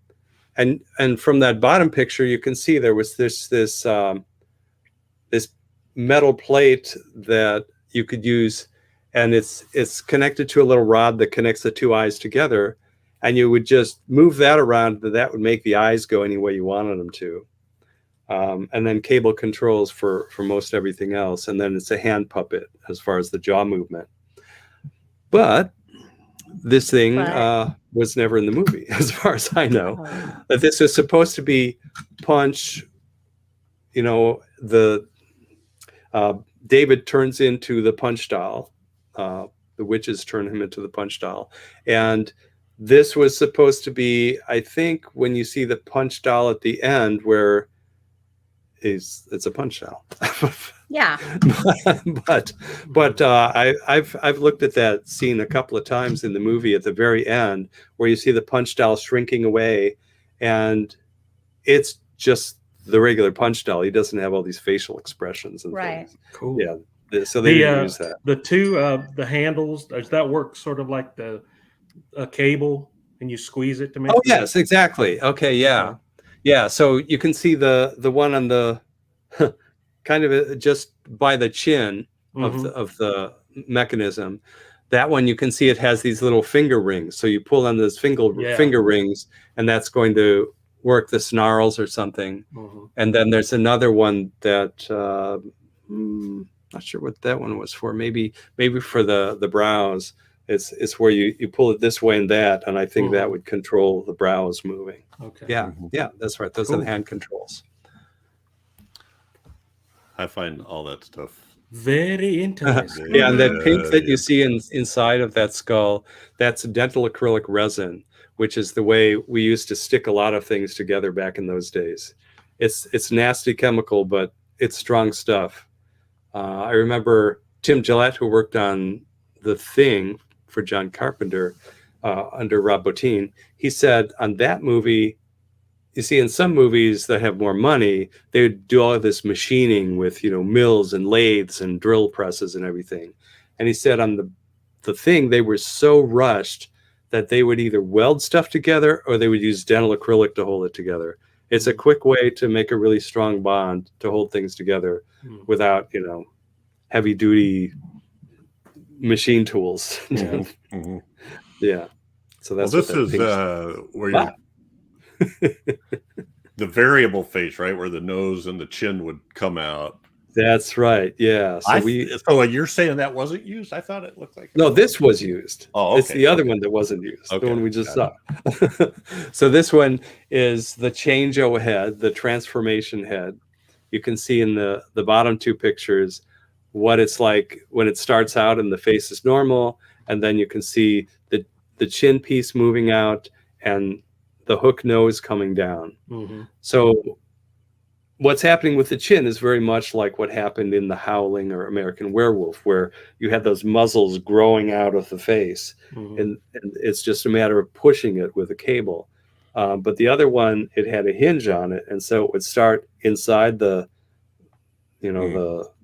from that bottom picture, you can see there was this metal plate that you could use, and it's connected to a little rod that connects the two eyes together, and you would just move that around. That would make the eyes go any way you wanted them to. And then cable controls for most everything else. And then it's a hand puppet as far as the jaw movement. But this thing was never in the movie, as far as I know. That this was supposed to be Punch, David turns into the Punch doll. The witches turn him into the Punch doll. And this was supposed to be, I think, when you see the Punch doll at the end, where it's a punch doll. Yeah. but I've looked at that scene a couple of times in the movie at the very end, where you see the Punch doll shrinking away, and it's just the regular Punch doll. He doesn't have all these facial expressions and things. Cool. Yeah. So they didn't use that. The two the handles, does that work sort of like a cable, and you squeeze it to make? Oh yes, exactly. Okay, yeah. Yeah, so you can see the one on the kind of just by the chin of the mechanism. That one, you can see it has these little finger rings. So you pull on those finger rings, and that's going to work the snarls or something. And then there's another one that not sure what that one was for. Maybe for the brows. It's where you pull it this way and that, and I think that would control the brows moving. Okay. Yeah, that's right. Those are the hand controls. I find all that stuff very interesting. Yeah, and that pink that you see inside of that skull, that's dental acrylic resin, which is the way we used to stick a lot of things together back in those days. It's nasty chemical, but it's strong stuff. I remember Tim Gillette, who worked on The Thing for John Carpenter under Rob Bottin, he said on that movie, you see, in some movies that have more money, they would do all of this machining with, mills and lathes and drill presses and everything. And he said on the Thing, they were so rushed that they would either weld stuff together or they would use dental acrylic to hold it together. It's a quick way to make a really strong bond to hold things together without, heavy duty machine tools. Yeah. So that's this is where you the variable face, right, where the nose and the chin would come out. That's right. Yeah. So so you're saying that wasn't used? I thought it looked like it. No, this was used. Oh, okay. It's the other one that wasn't used. Okay. The one we just saw. So this one is the change-o head, the transformation head. You can see in the bottom two pictures what it's like when it starts out and the face is normal, and then you can see the chin piece moving out and the hook nose coming down. So what's happening with the chin is very much like what happened in The Howling or American Werewolf, where you had those muzzles growing out of the face, and it's just a matter of pushing it with a cable. But the other one, it had a hinge on it, and so it would start inside the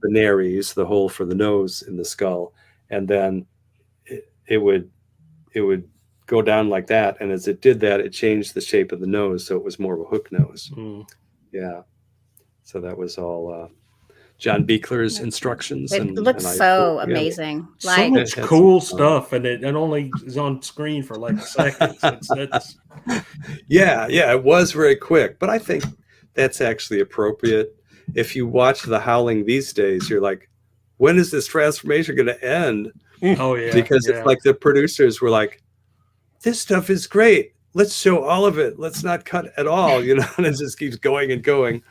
nares, the hole for the nose in the skull, and then it would go down like that, and as it did that, it changed the shape of the nose, so it was more of a hook nose. Yeah, so that was all John Buechler's instructions. It looks so amazing. So much cool stuff, and it only is on screen for like seconds. It's yeah, it was very quick, but I think that's actually appropriate. If you watch The Howling these days, you're like, when is this transformation going to end? Oh yeah, because it's like the producers were like, this stuff is great. Let's show all of it. Let's not cut at all, and it just keeps going and going.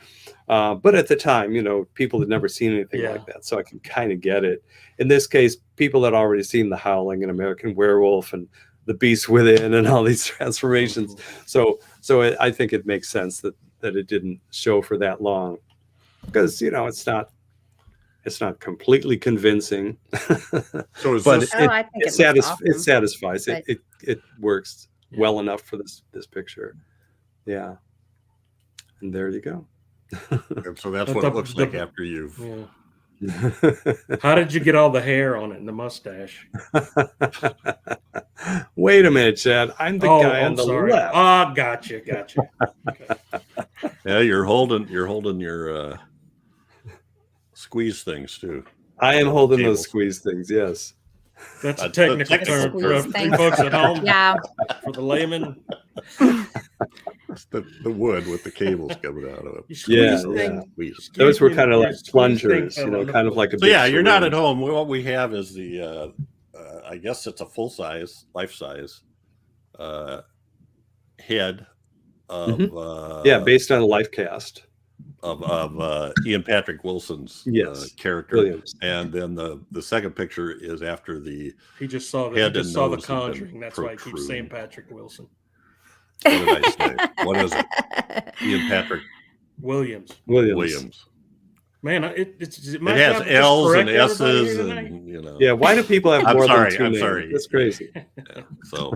But at the time, people had never seen anything like that, so I can kind of get it. In this case, people had already seen The Howling and American Werewolf and The Beast Within and all these transformations. So I think it makes sense that it didn't show for that long, because it's not completely convincing. So but it satisfies. awesome. It works well enough for this picture. Yeah. And there you go. And so that's But what the- it looks the- like after you've. Yeah. How did you get all the hair on it and the mustache? Wait a minute, Chad. I'm the guy on the sorry. left. Ah, gotcha. Okay. Yeah, you're holding your squeeze things too. I am holding those Cables. squeeze things. Yes. That's a The technical technical term term. for you folks at home. Yeah. For the layman, It's the wood with the cables coming out of it. you Yeah, squeeze yeah. things. Squeeze. Those were me, kind of you like squeeze plungers, things you know, out of kind the of like a So yeah, big you're not saloon. at home. What we have is the I guess it's a full size, life size head of Yeah, based on a life cast. of Ian Patrick Wilson's Yes, character. Williams. And then the second picture is after the He just saw the, Head he just and saw the nose have been Conjuring. That's why he keeps saying Patrick Wilson. what did I say? What is it? Ian Patrick Williams. Williams. Man, it It might has not just L's and correct everybody S's here tonight. and you know. Yeah, why do people have I'm more sorry, than two I'm names? sorry. That's crazy. Yeah, so,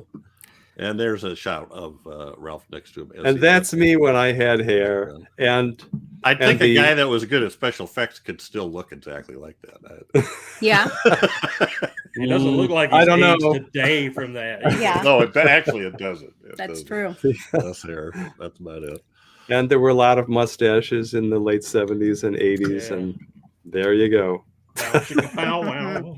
and there's a shot of Ralph next to him. as And he that's looks. me when I had hair. And I think the- a guy that was good at special effects could still look exactly like that. Yeah. He doesn't look like I he's don't aged know. a day from that. Yeah. No, actually it doesn't. That's doesn't. true. Less hair. That's about it. and there were a lot of mustaches in the late 70s and 80s. Yeah. And there you go. Bow, chicka, bow, wow.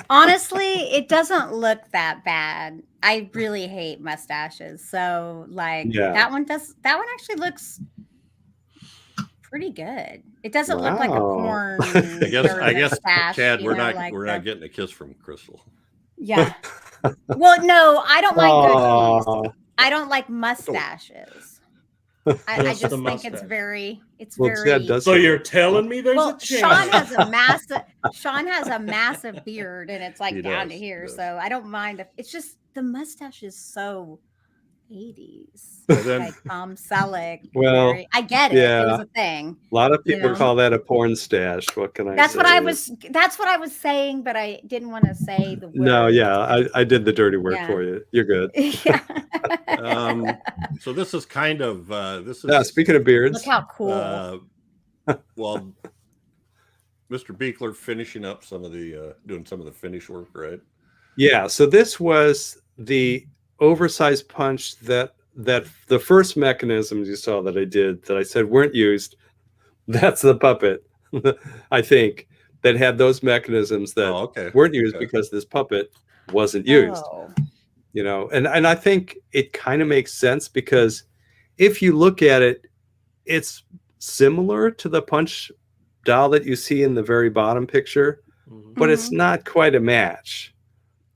Honestly, it doesn't look that bad. I really hate mustaches. So like Yeah. that one actually looks pretty good. It doesn't look like a Wow. porn. I guess, mustache, Chad, you we're know, not like we're the- not getting a kiss from Crystal. Yeah. Well, no, I don't mind goatees. Aw. I don't like mustaches. I Just just the think it's mustache. very Well, very Chad does So you're telling me there's well, a chance? Sean has a massive beard and it's like He down does, to here. he does. So I don't mind if it's just the mustache is so 80s. Well, then- Like Tom Selleck. Well, I get it. It yeah. was a thing. A lot of You people know? call that a porn stash. What can I That's say? what I was saying, but I didn't want to say the word. No, yeah, I did the dirty work Yeah. for you. You're good. Yeah. So this is kind of this is Yeah, speaking of beards, Look how cool. well, Mr. Beekler finishing up some of the doing some of the finish work, right? yeah. So this was the oversized punch that the first mechanisms you saw that I did that I said weren't used. That's the puppet, I think, that had those mechanisms that Oh, okay. weren't used Okay. because this puppet wasn't used. Oh. You know, and I think it kind of makes sense because if you look at it, it's similar to the punch doll that you see in the very bottom picture, Mhm. but it's not quite a match.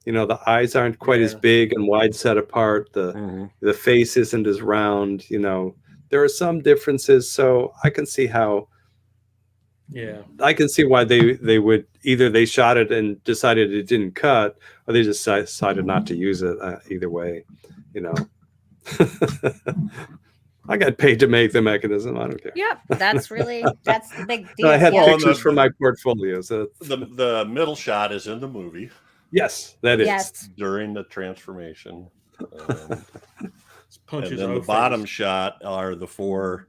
You know, the eyes aren't quite as Yeah. big and wide set apart. Mhm. The face isn't as round. You know, there are some differences. So I can see Yeah. why they would either they shot it and decided it didn't cut, or they just decided not to use it. Either way, you know. I got paid to make the mechanism. I don't care. Yep. That's the big deal. I had Yeah. Well, pictures for my portfolio. So The middle shot is in the movie yes, that is. Yes. during the transformation. Punches And then the O-face. bottom shot are the four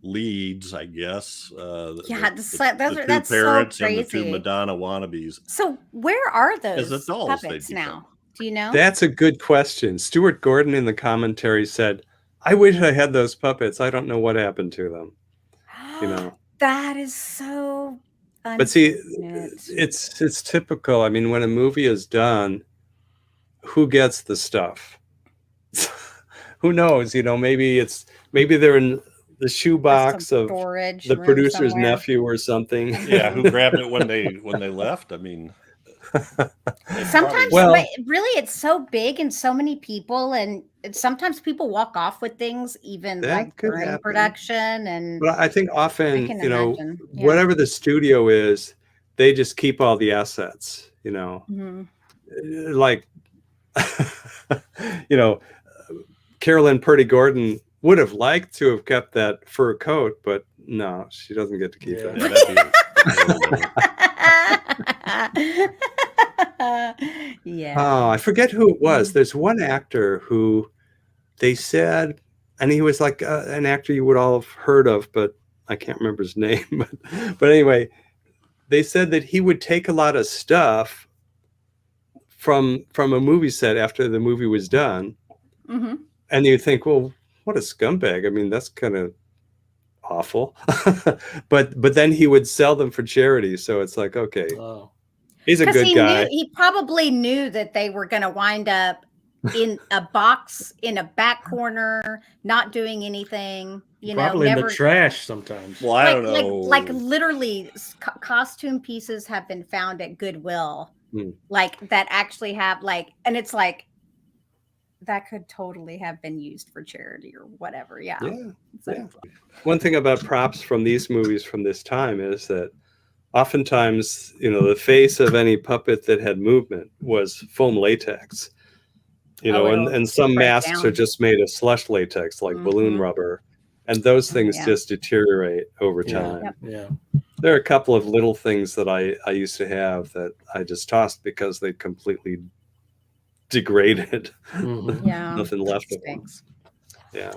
leads, I guess. Yeah, that's so parents and the two crazy. Madonna wannabes. So where are those As adults, puppets they'd now? Do you know? That's a good question. Stuart Gordon in the commentary said, "I wish I had those puppets. I don't know what happened to them." You know. That is so. But see, unfortunate. it's typical. I mean, when a movie is done, who gets the stuff? Who knows? You know, maybe they're in the shoebox Some of storage the room producer's somewhere. nephew or something. Yeah, who grabbed it when they left? I mean, Sometimes, Well- but really, it's so big and so many people, and sometimes people walk off with things even That like could during happen. production. And But I think often, I can you know, imagine. Yeah. whatever the studio is, they just keep all the assets. You know, Mhm. like you know, Carolyn Purdy Gordon would have liked to have kept that fur coat, but no, she doesn't get to keep Yeah. it. yeah, that'd be- Yeah. Oh, I forget who it was. There's one actor who they said, and he was like an actor you would all have heard of, but I can't remember his name. But anyway, they said that he would take a lot of stuff from a movie set after the movie was done, and you think, well, what a scumbag. I mean, that's kind of awful. but then he would sell them for charity. So it's like, okay, he's a good guy. He probably knew that they were going to wind up in a box in a back corner, not doing anything. Probably in the trash sometimes. Well, I don't know. Like literally, costume pieces have been found at Goodwill, like that actually have and it's like that could totally have been used for charity or whatever. Yeah. One thing about props from these movies from this time is that oftentimes, the face of any puppet that had movement was foam latex. And some masks are just made of slush latex, like balloon rubber, and those things just deteriorate over time. There are a couple of little things that I used to have that I just tossed because they completely degraded. Nothing left of them. Yeah.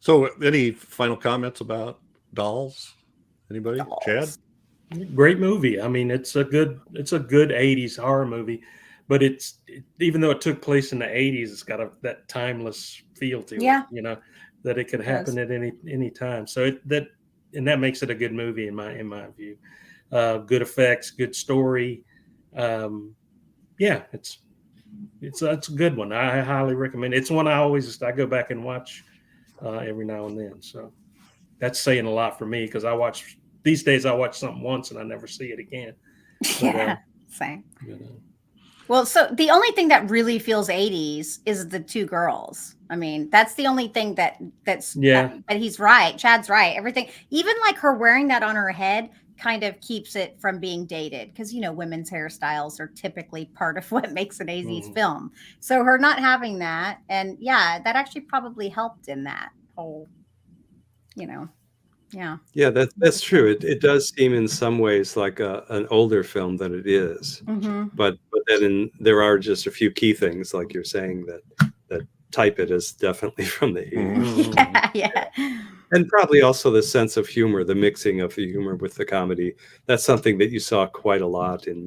So, any final comments about Dolls? Anybody? Dolls. Chad? Great movie. I mean, it's a good 80s horror movie. But even though it took place in the 80s, it's got that timeless feel to it, that it could happen at any time. So that makes it a good movie in my view. Good effects, good story. It's a good one. I highly recommend it. It's one I go back and watch every now and then. So that's saying a lot for me because these days I watch something once and I never see it again. But, same. Well, so the only thing that really feels 80s is the two girls. I mean, that's the only thing that's but he's right. Chad's right. Everything, even like her wearing that on her head kind of keeps it from being dated because, women's hairstyles are typically part of what makes an 80s film. So her not having that, and that actually probably helped in that whole, Yeah, that's true. It does seem in some ways like an older film than it is. But then there are just a few key things, like you're saying, that type it as definitely from the 80s. And probably also the sense of humor, the mixing of the humor with the comedy. That's something that you saw quite a lot in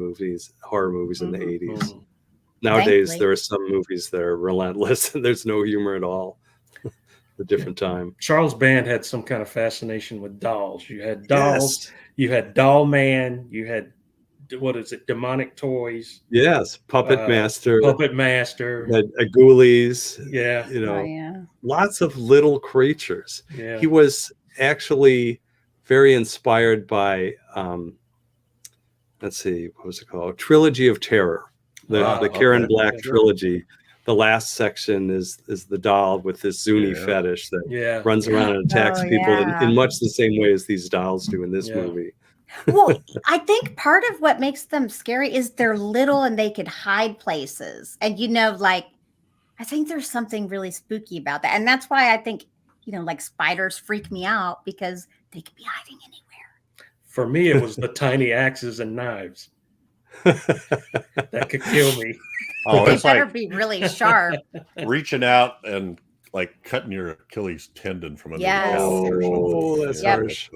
horror movies in the 80s. Nowadays, there are some movies that are relentless and there's no humor at all. A different time. Charles Band had some kind of fascination with dolls. You had dolls, you had Doll Man, you had demonic toys. Yes, Puppet Master, Ghoulies. Lots of little creatures. He was actually very inspired by let's see, what was it called? Trilogy of Terror. The Karen Black trilogy. The last section is the doll with this Zuni fetish that runs around and attacks people in much the same way as these dolls do in this movie. Well, I think part of what makes them scary is they're little and they could hide places. And, I think there's something really spooky about that. And that's why I think, like spiders freak me out because they could be hiding anywhere. For me, it was the tiny axes and knives that could kill me. Oh, they it's better be really sharp. Reaching out and like cutting your Achilles tendon from under the couch or something. Oh, that's harsh.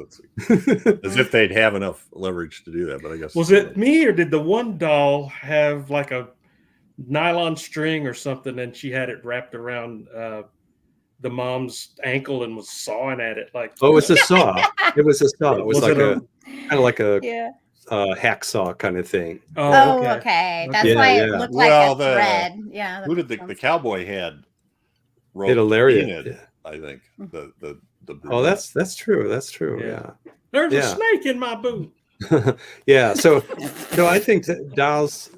As if they'd have enough leverage to do that, but I guess. Was it me or did the one doll have like a nylon string or something and she had it wrapped around the mom's ankle and was sawing at it like? Oh, it was a saw. It was a saw. It was like kind of like a hacksaw kind of thing. Oh, okay. That's why it looked like a thread. Yeah. Who did the cowboy had? Hit a lariat. I think the oh, that's true. That's true. Yeah. There's a snake in my boot. Yeah. So no, I think that dolls,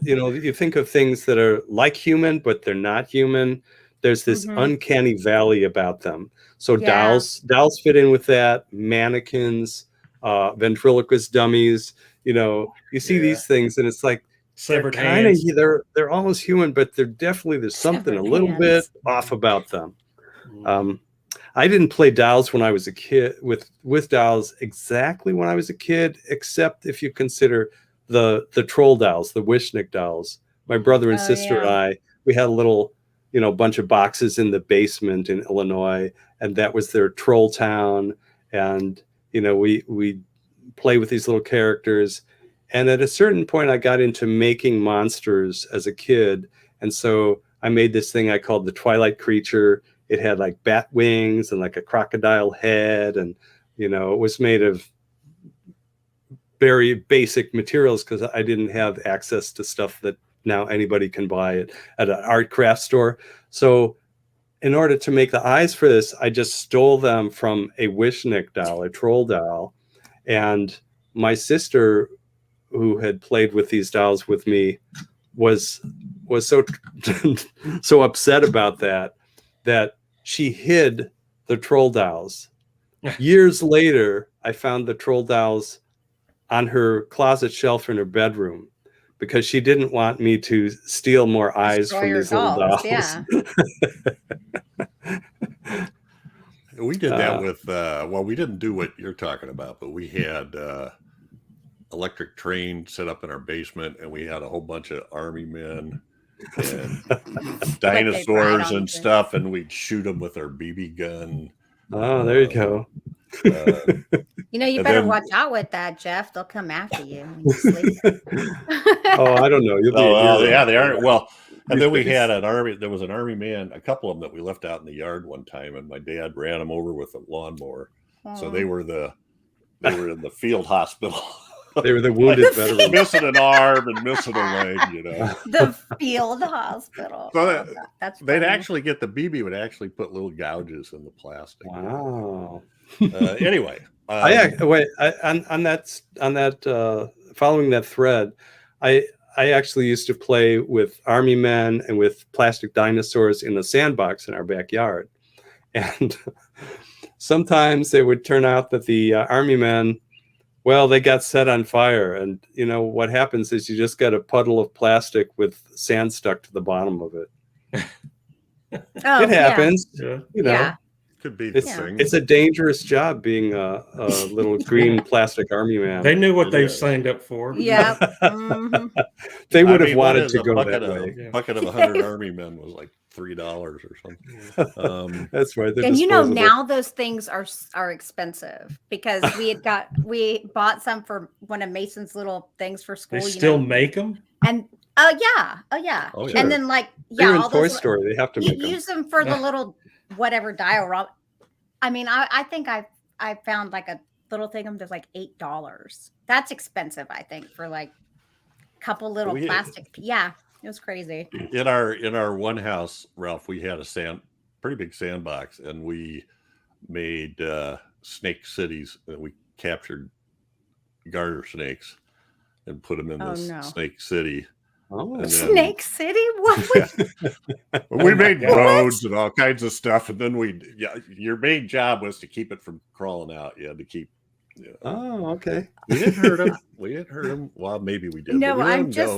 you think of things that are like human, but they're not human. There's this uncanny valley about them. So dolls fit in with that. Mannequins, ventriloquist dummies, you see these things and it's like severed hands. They're almost human, but there's something a little bit off about them. I didn't play dolls when I was a kid with dolls exactly when I was a kid, except if you consider the troll dolls, the Wishnik dolls. My brother and sister and we had a little a bunch of boxes in the basement in Illinois, and that was their troll town. And we play with these little characters. And at a certain point, I got into making monsters as a kid, and so I made this thing I called the Twilight Creature. It had like bat wings and like a crocodile head, and it was made of very basic materials because I didn't have access to stuff that now anybody can buy at an art craft store. So in order to make the eyes for this, I just stole them from a Wishnick doll, a troll doll. And my sister, who had played with these dolls with me, was so so upset about that she hid the troll dolls. Years later, I found the troll dolls on her closet shelf in her bedroom because she didn't want me to steal more eyes Destroy from your these little dolls. Yeah. We did that with, we didn't do what you're talking about, but we had electric train set up in our basement, and we had a whole bunch of army men and dinosaurs and stuff, and we'd shoot them with our BB gun. Oh, there you go. You better watch out with that, Jeff. They'll come after you when you sleep. Oh, I don't know. Yeah, they are. Well, and then we had there was an army man, a couple of them that we left out in the yard one time, and my dad ran them over with a lawnmower. So they were in the field hospital. They were the wounded veterans. Missing an arm and missing a leg, The field hospital. So that's they'd actually get the BB would actually put little gouges in the plastic. Wow. Anyway, on that following that thread, I actually used to play with army men and with plastic dinosaurs in the sandbox in our backyard, and sometimes it would turn out that the army men, well, they got set on fire, and what happens is you just get a puddle of plastic with sand stuck to the bottom of it. It happens. Yeah. Could be the thing. It's a dangerous job being a little green plastic army man. They knew what they signed up for. Yeah. Mm-hmm. They would have wanted to go that way. A bucket of 100 army men was like $3 or something. That's right. And now those things are expensive because we bought some for one of Mason's little things for school. They still make them? And yeah. And then they're in Toy Story. They have to make them. Use them for the little whatever diorama. I mean, I think I found like a little thing of that's like $8. That's expensive, I think, for like a couple little plastic. Yeah, it was crazy. In our one house, Ralph, we had a pretty big sandbox, and we made snake cities. And we captured garter snakes and put them in this snake city. Oh, Snake City? What? We made roads and all kinds of stuff, and then your main job was to keep it from crawling out. You had to keep. Oh, okay. We didn't hurt him. Well, maybe we did. No, I'm just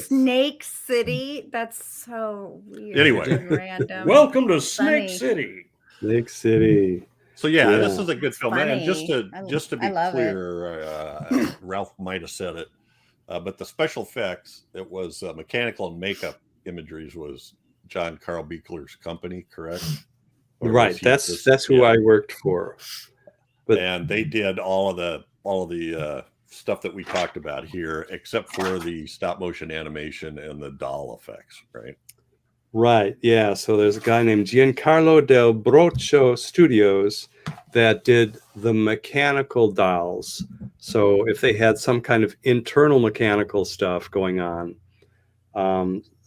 Snake City. That's so weird. Anyway, random. Welcome to Snake City. Snake City. So this is a good film, funny. and just to be clear, Ralph might have said it. But the special effects, it was mechanical and makeup Imageries was John Carl Beekler's company, correct? Right. That's who I worked for. And they did all of the stuff that we talked about here, except for the stop motion animation and the doll effects, right? Right. Yeah. So there's a guy named Giancarlo del Broccio Studios that did the mechanical dolls. So if they had some kind of internal mechanical stuff going on,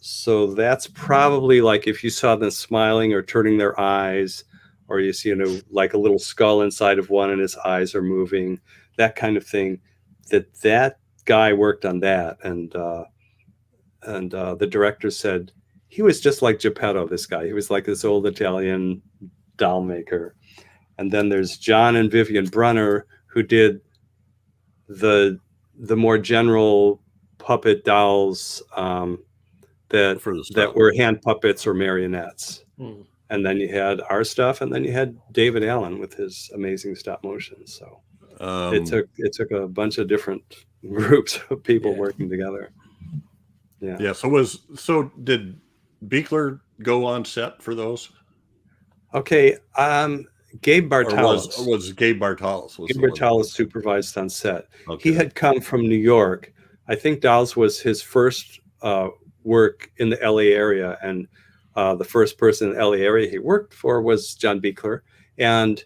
so that's probably like if you saw them smiling or turning their eyes, or you see, like a little skull inside of one and his eyes are moving, that kind of thing. That guy worked on that, and the director said he was just like Geppetto. This guy, he was like this old Italian doll maker. And then there's John and Vivian Brunner, who did the more general puppet dolls that were hand puppets or marionettes. And then you had our stuff, and then you had David Allen with his amazing stop motion. So it took a bunch of different groups of people working together. Yeah. Yeah. So did Beekler go on set for those? Okay, Gabe Or Bartalos. was Gabe Bartalos? Was Gabe the one that Bartalos was- supervised on set. Okay. He had come from New York. I think Dolls was his first work in the LA area, and the first person in the LA area he worked for was John Beekler. And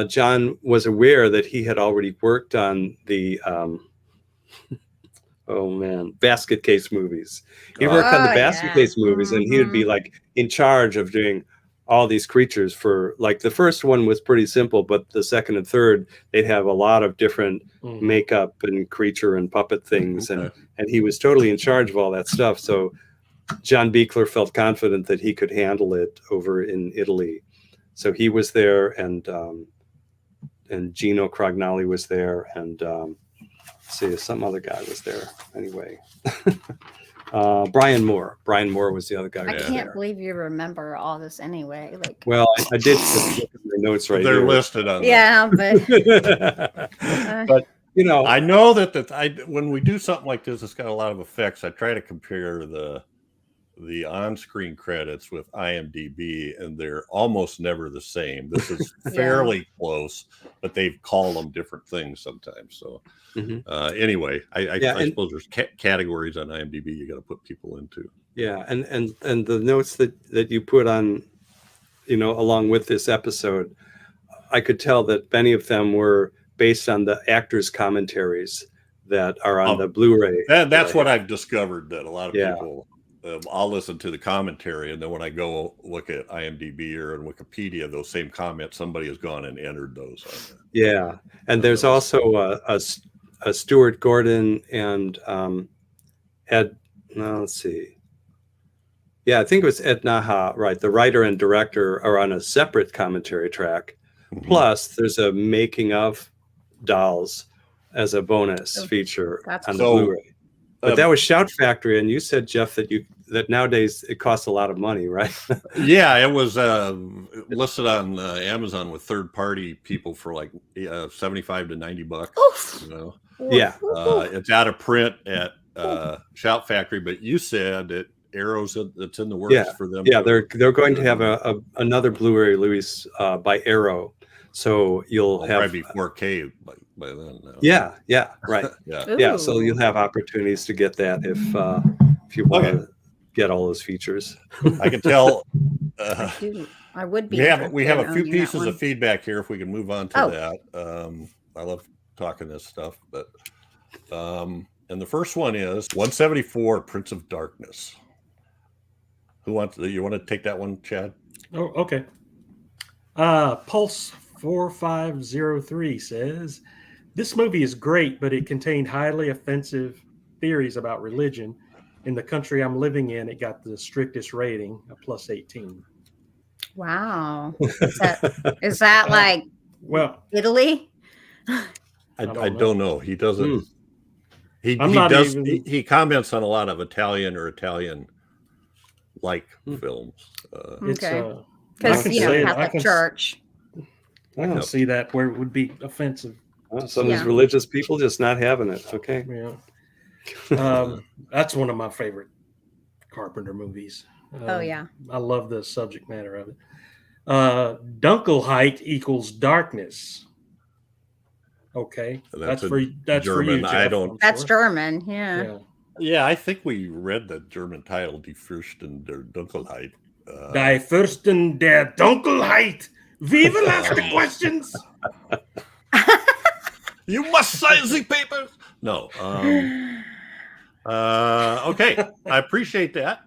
John was aware that he had already worked on the basket case movies. He worked on the Oh, basket yeah. case movies, and he would be Mhm. like in charge of doing all these creatures. For like the first one was pretty simple, but the second and third, they'd have a lot of different Mhm. makeup and creature and puppet things, Okay. and he was totally in charge of all that stuff. So John Beekler felt confident that he could handle it over in Italy. So he was there, and Gino Crognali was there, and see, some other guy was there anyway. Brian Mohr. Brian Mohr was the other guy. I who was can't there. believe you remember all this anyway. Like, Well, I did just look at my notes right They're here. listed on. yeah, but But you know, I know that when we do something like this, it's got a lot of effects. I try to compare the on-screen credits with IMDb, and they're almost never the same. This is Yeah. fairly close, but they've called them different things sometimes. So Mhm. anyway, I and- suppose there's categories on IMDb you got to put people into. yeah, and the notes that you put on, you know, along with this episode, I could tell that many of them were based on the actors' commentaries that are on the Blu-ray. That's what I've discovered, that a lot of Yeah. people, I'll listen to the commentary, and then when I go look at IMDb or in Wikipedia, those same comments, somebody has gone and entered those on there. Yeah, and there's also a Stuart Gordon and Ed. No, let's see. Yeah, I think it was Ed Naha, right? The writer and director are on a separate commentary track. Mhm. Plus, there's a making of Dolls as a bonus Oh, feature that's on the cool. Blu-ray. But that was Shout Factory, and you said, Jeff, that nowadays it costs a lot of money, right? Yeah, it was listed on Amazon with third-party people for like $75 to $90. Oof. You know, Yeah. it's out of print at Shout Factory, but you said that Arrow's that's in the works Yeah. for them. Yeah, they're going to have another Blu-ray release by Arrow, so you'll have probably be 4K by then. Now. Yeah, right. Yeah. Yeah, so Ooh. you'll have opportunities to get that if you want to get all those features. I can tell. Dude, I would be. We have a interested few in owning that pieces one. of feedback here. If we can move on to that, I love talking this stuff. But and the first one is 174, Prince of Darkness. You want to take that one, Chad? Oh, okay. Pulse 4503 says, this movie is great, but it contained highly offensive theories about religion. In the country I'm living in, it got the strictest rating, a plus 18. Wow. Is that like Well, Italy? I don't don't know. He doesn't. He I'm not does. even- He comments on a lot of Italian or Italian-like films. it's Okay. I Because, can you know, say it. Catholic Church. I can see that where it would be offensive. Some of these Yeah. religious people just not having it. Okay. Yeah. That's one of my favorite Carpenter movies. Oh, yeah. I love the subject matter of it. Dunkelheit equals darkness. Okay, That's that's for German. you. Jeff, I don't- I'm That's sure. German. Yeah. Yeah. Yeah, I think we read the German title, Die Fürsten der Dunkelheit. Die Fürsten der Dunkelheit. We will ask the questions. You must sign the papers. No. Okay. I appreciate that.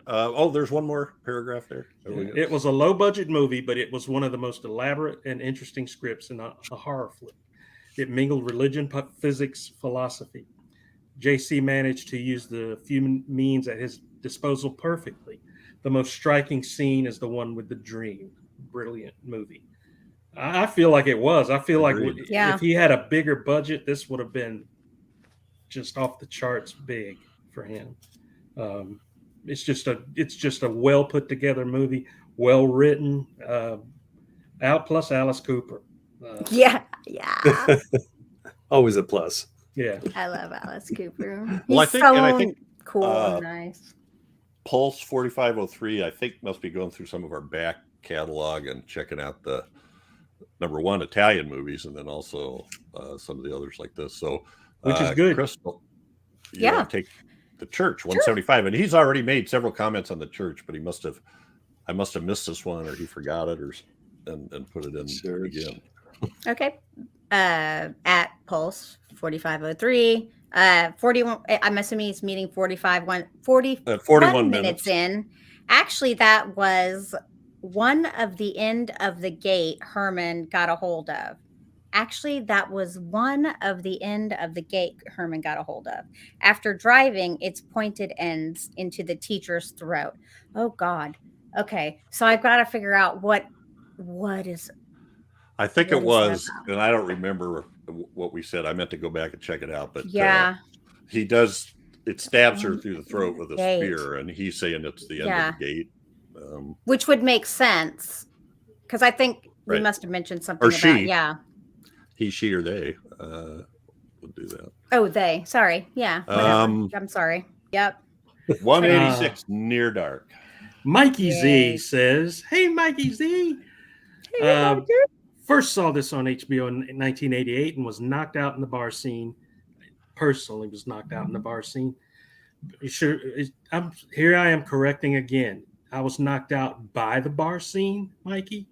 There's one more paragraph there. There we go. It was a low budget movie, but it was one of the most elaborate and interesting scripts in a horror flick. It mingled religion, physics, philosophy. JC managed to use the few means at his disposal perfectly. The most striking scene is the one with the dream. Brilliant movie. I feel like it was. I feel Agreed. like Yeah. if he had a bigger budget, this would have been just off the charts big for him. It's just a well put together movie, well written. Out plus Alice Cooper. Yeah. Always a plus. Yeah. I love Alice Cooper. Well, He's so I think cool uh, and nice. Pulse 4503, I think, must be going through some of our back catalog and checking out the #1 Italian movies, and then also some of the others like this. So, Which is good. Crystal, you Yeah. want to take the Church 175, and he's already made several comments on the Church, but I must have missed this one, or he forgot it, and put it in Church. again. Okay. At Pulse 4503. 41. I'm assuming he's meeting 41 minutes in. Actually, that was one of the end of the gate Herman got a hold of. After driving, its pointed ends into the teacher's throat. Oh God. Okay. So I've got to figure out what is. I think What it is was, that and I don't remember what we said. I meant to go back and check it out, but Yeah. he does. It stabs her through the throat with a Gate. spear, and he's saying it's the end Yeah. of the gate. Which would make sense, because I think we Right. must have mentioned something Or about she. yeah. He, she, or they would do that. Oh, they. Sorry. Yeah. Whatever. I'm sorry. Yep. 186 Near Dark. Mikey Z Yay. says, "Hey, Mikey Z. First saw this on HBO in 1988 and was knocked out in the bar scene. Personally, was knocked out in the bar scene. Sure, here I am correcting again. I was knocked out by the bar scene, Mikey,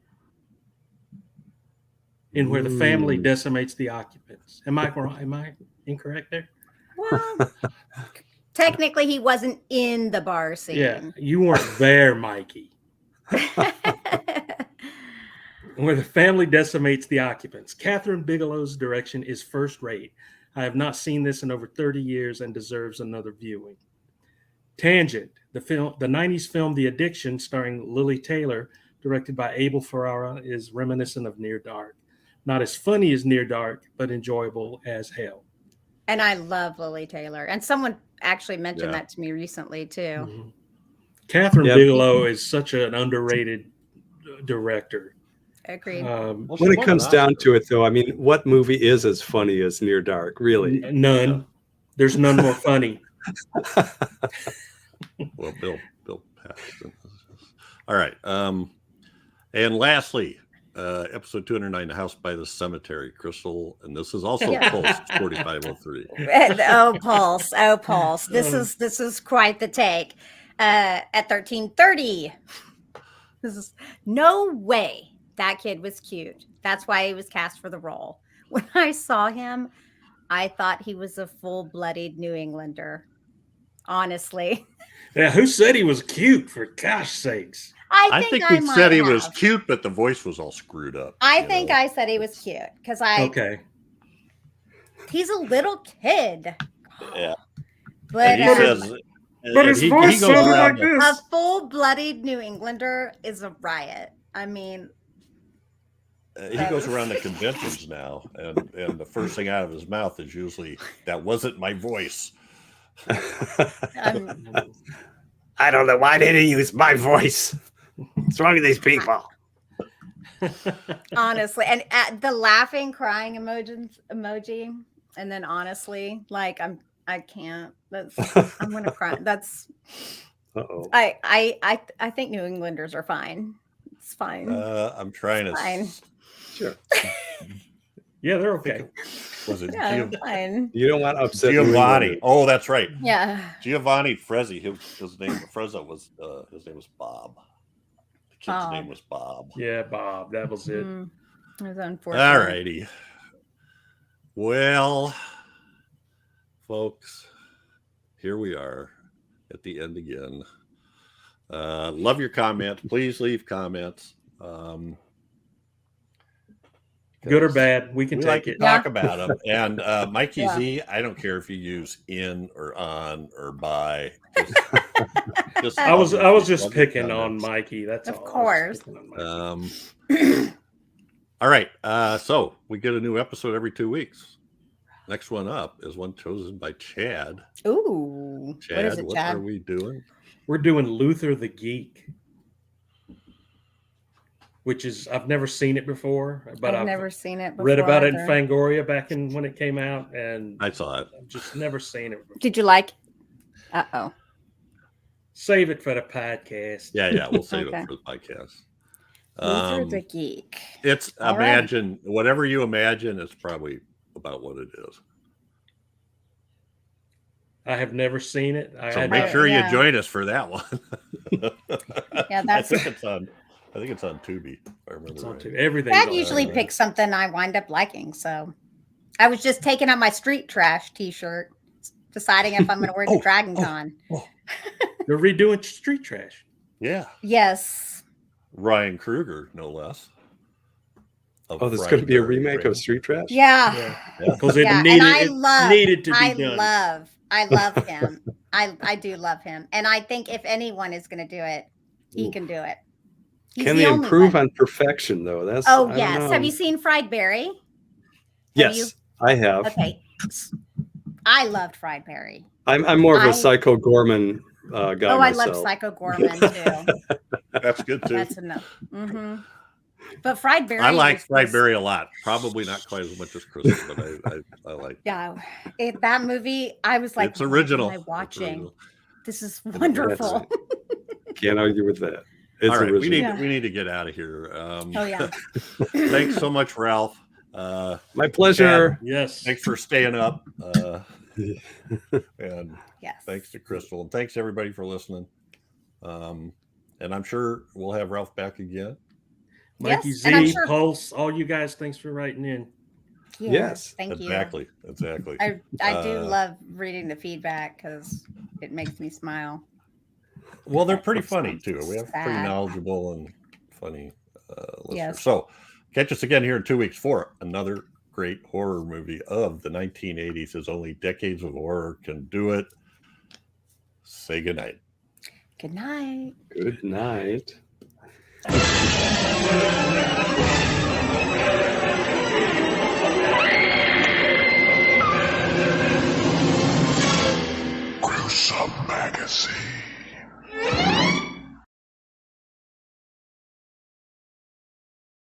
in where the family decimates the occupants. Am I wrong? Am I incorrect there? Well, technically, he wasn't in the bar scene. Yeah, you weren't there, Mikey. Where the family decimates the occupants. Catherine Bigelow's direction is first rate. I have not seen this in over 30 years and deserves another viewing. Tangent, the 90s film The Addiction, starring Lily Taylor, directed by Abel Ferrara, is reminiscent of Near Dark. Not as funny as Near Dark, but enjoyable as hell. And I love Lily Taylor. And someone actually mentioned Yeah. that to me recently, too. Mm-hmm. Catherine Bigelow is such an underrated director. Agreed. When it comes down to it, though, I mean, what movie is as funny as Near Dark? Really? None. There's none more funny. Well, Bill Paxton. All right. And lastly, episode 209, The House by the Cemetery, Crystal, and this is also Pulse 4503. Oh, Pulse. This is quite the take. At 1330. This is no way that kid was cute. That's why he was cast for the role. When I saw him, I thought he was a full-blooded New Englander. Honestly. Yeah, who said he was cute, for gosh sakes? I think he said he was cute, but the voice was all screwed up. I think I said he was cute because he's a little kid. Yeah. But he says, but his voice sounded like this. A full-blooded New Englander is a riot. I mean, he goes around the conventions now, and the first thing out of his mouth is usually, "That wasn't my voice." I don't know why they didn't use my voice. What's wrong with these people? Honestly, and the laughing, crying emoji, and then honestly, like I can't. I'm gonna cry. That's. Uh-oh. I think New Englanders are fine. It's fine. I'm trying to. Fine. Sure. Yeah, they're okay. Was it Fine. You don't want to upset Giovanni? Oh, that's right. Yeah. Giovanni Frezzi. His name Frezza was his name was Bob. The kid's Bob. name was Bob. Yeah, Bob. That was it. It was unfortunate. All righty. Well, folks, here we are at the end again. Love your comments. Please leave comments. Good or bad, we can We take like it. to talk about them. And Mikey Z, I don't care if you use in or on or by. I was just picking on Mikey. That's Of all. course. All right. So we get a new episode every 2 weeks. Next one up is one chosen by Chad. Ooh. Chad, what is it, Chad? are we doing? We're doing Luther the Geek, which is, I've never seen it before, but I've never seen it before. read about it in either. Fangoria back when it came out, and I saw it. I've just never seen it before. Did you like? Uh-oh. Save it for the podcast. Yeah, we'll save Okay. it for the podcast. Luther the Geek. It's All right. imagine whatever you imagine is probably about what it is. I have never seen it. So make sure Yeah. you join us for that one. Yeah, I that's think it's on Tubi. If I remember It's on right. to everything. that usually picks something I wind up liking. So I was just taking out my street trash T-shirt, deciding if I'm going to wear it to Dragon Con. They're redoing Street Trash. Yeah, Yes. Ryan Kruger, no less. Oh, there's going to be a remake of Street Trash? Yeah. Because Yeah. it needed, And I it love, needed to be I done. love him. I do love him. And I think if anyone is going to do it, he can do it. He's Can the they only improve one. on perfection, though? That's Oh, I don't yes. know. Have you seen Fried Berry? Yes, you? I have. Okay. I loved Fried Berry. I'm more of a Psycho Gorman guy Oh, I myself. love Psycho Gorman too. That's good too. That's enough. Mm-hmm. But Fried Berry. I like was- Fried Berry a lot. Probably not quite as much as Christmas, but I like. Yeah, that movie. I was like, It's original. What am I It's watching? original. This is wonderful. Can't argue with that. It's All right, original. we need to get out of here. Oh yeah. Thanks so much, Ralph. My pleasure. Yes. Thanks for staying up. And Yes. thanks to Crystal, and thanks everybody for listening. And I'm sure we'll have Ralph back again. Mikey Yes, and I'm Z, sure- Pulse, all you guys, thanks for writing in. Yes. Thank you. Exactly. I do love reading the feedback because it makes me smile. Well, they're pretty funny too. We have pretty Sad. knowledgeable and funny listeners. Yes. So catch us again here in 2 weeks for another great horror movie of the 1980s, as only decades of horror can do it. Say goodnight. Good night. Good night.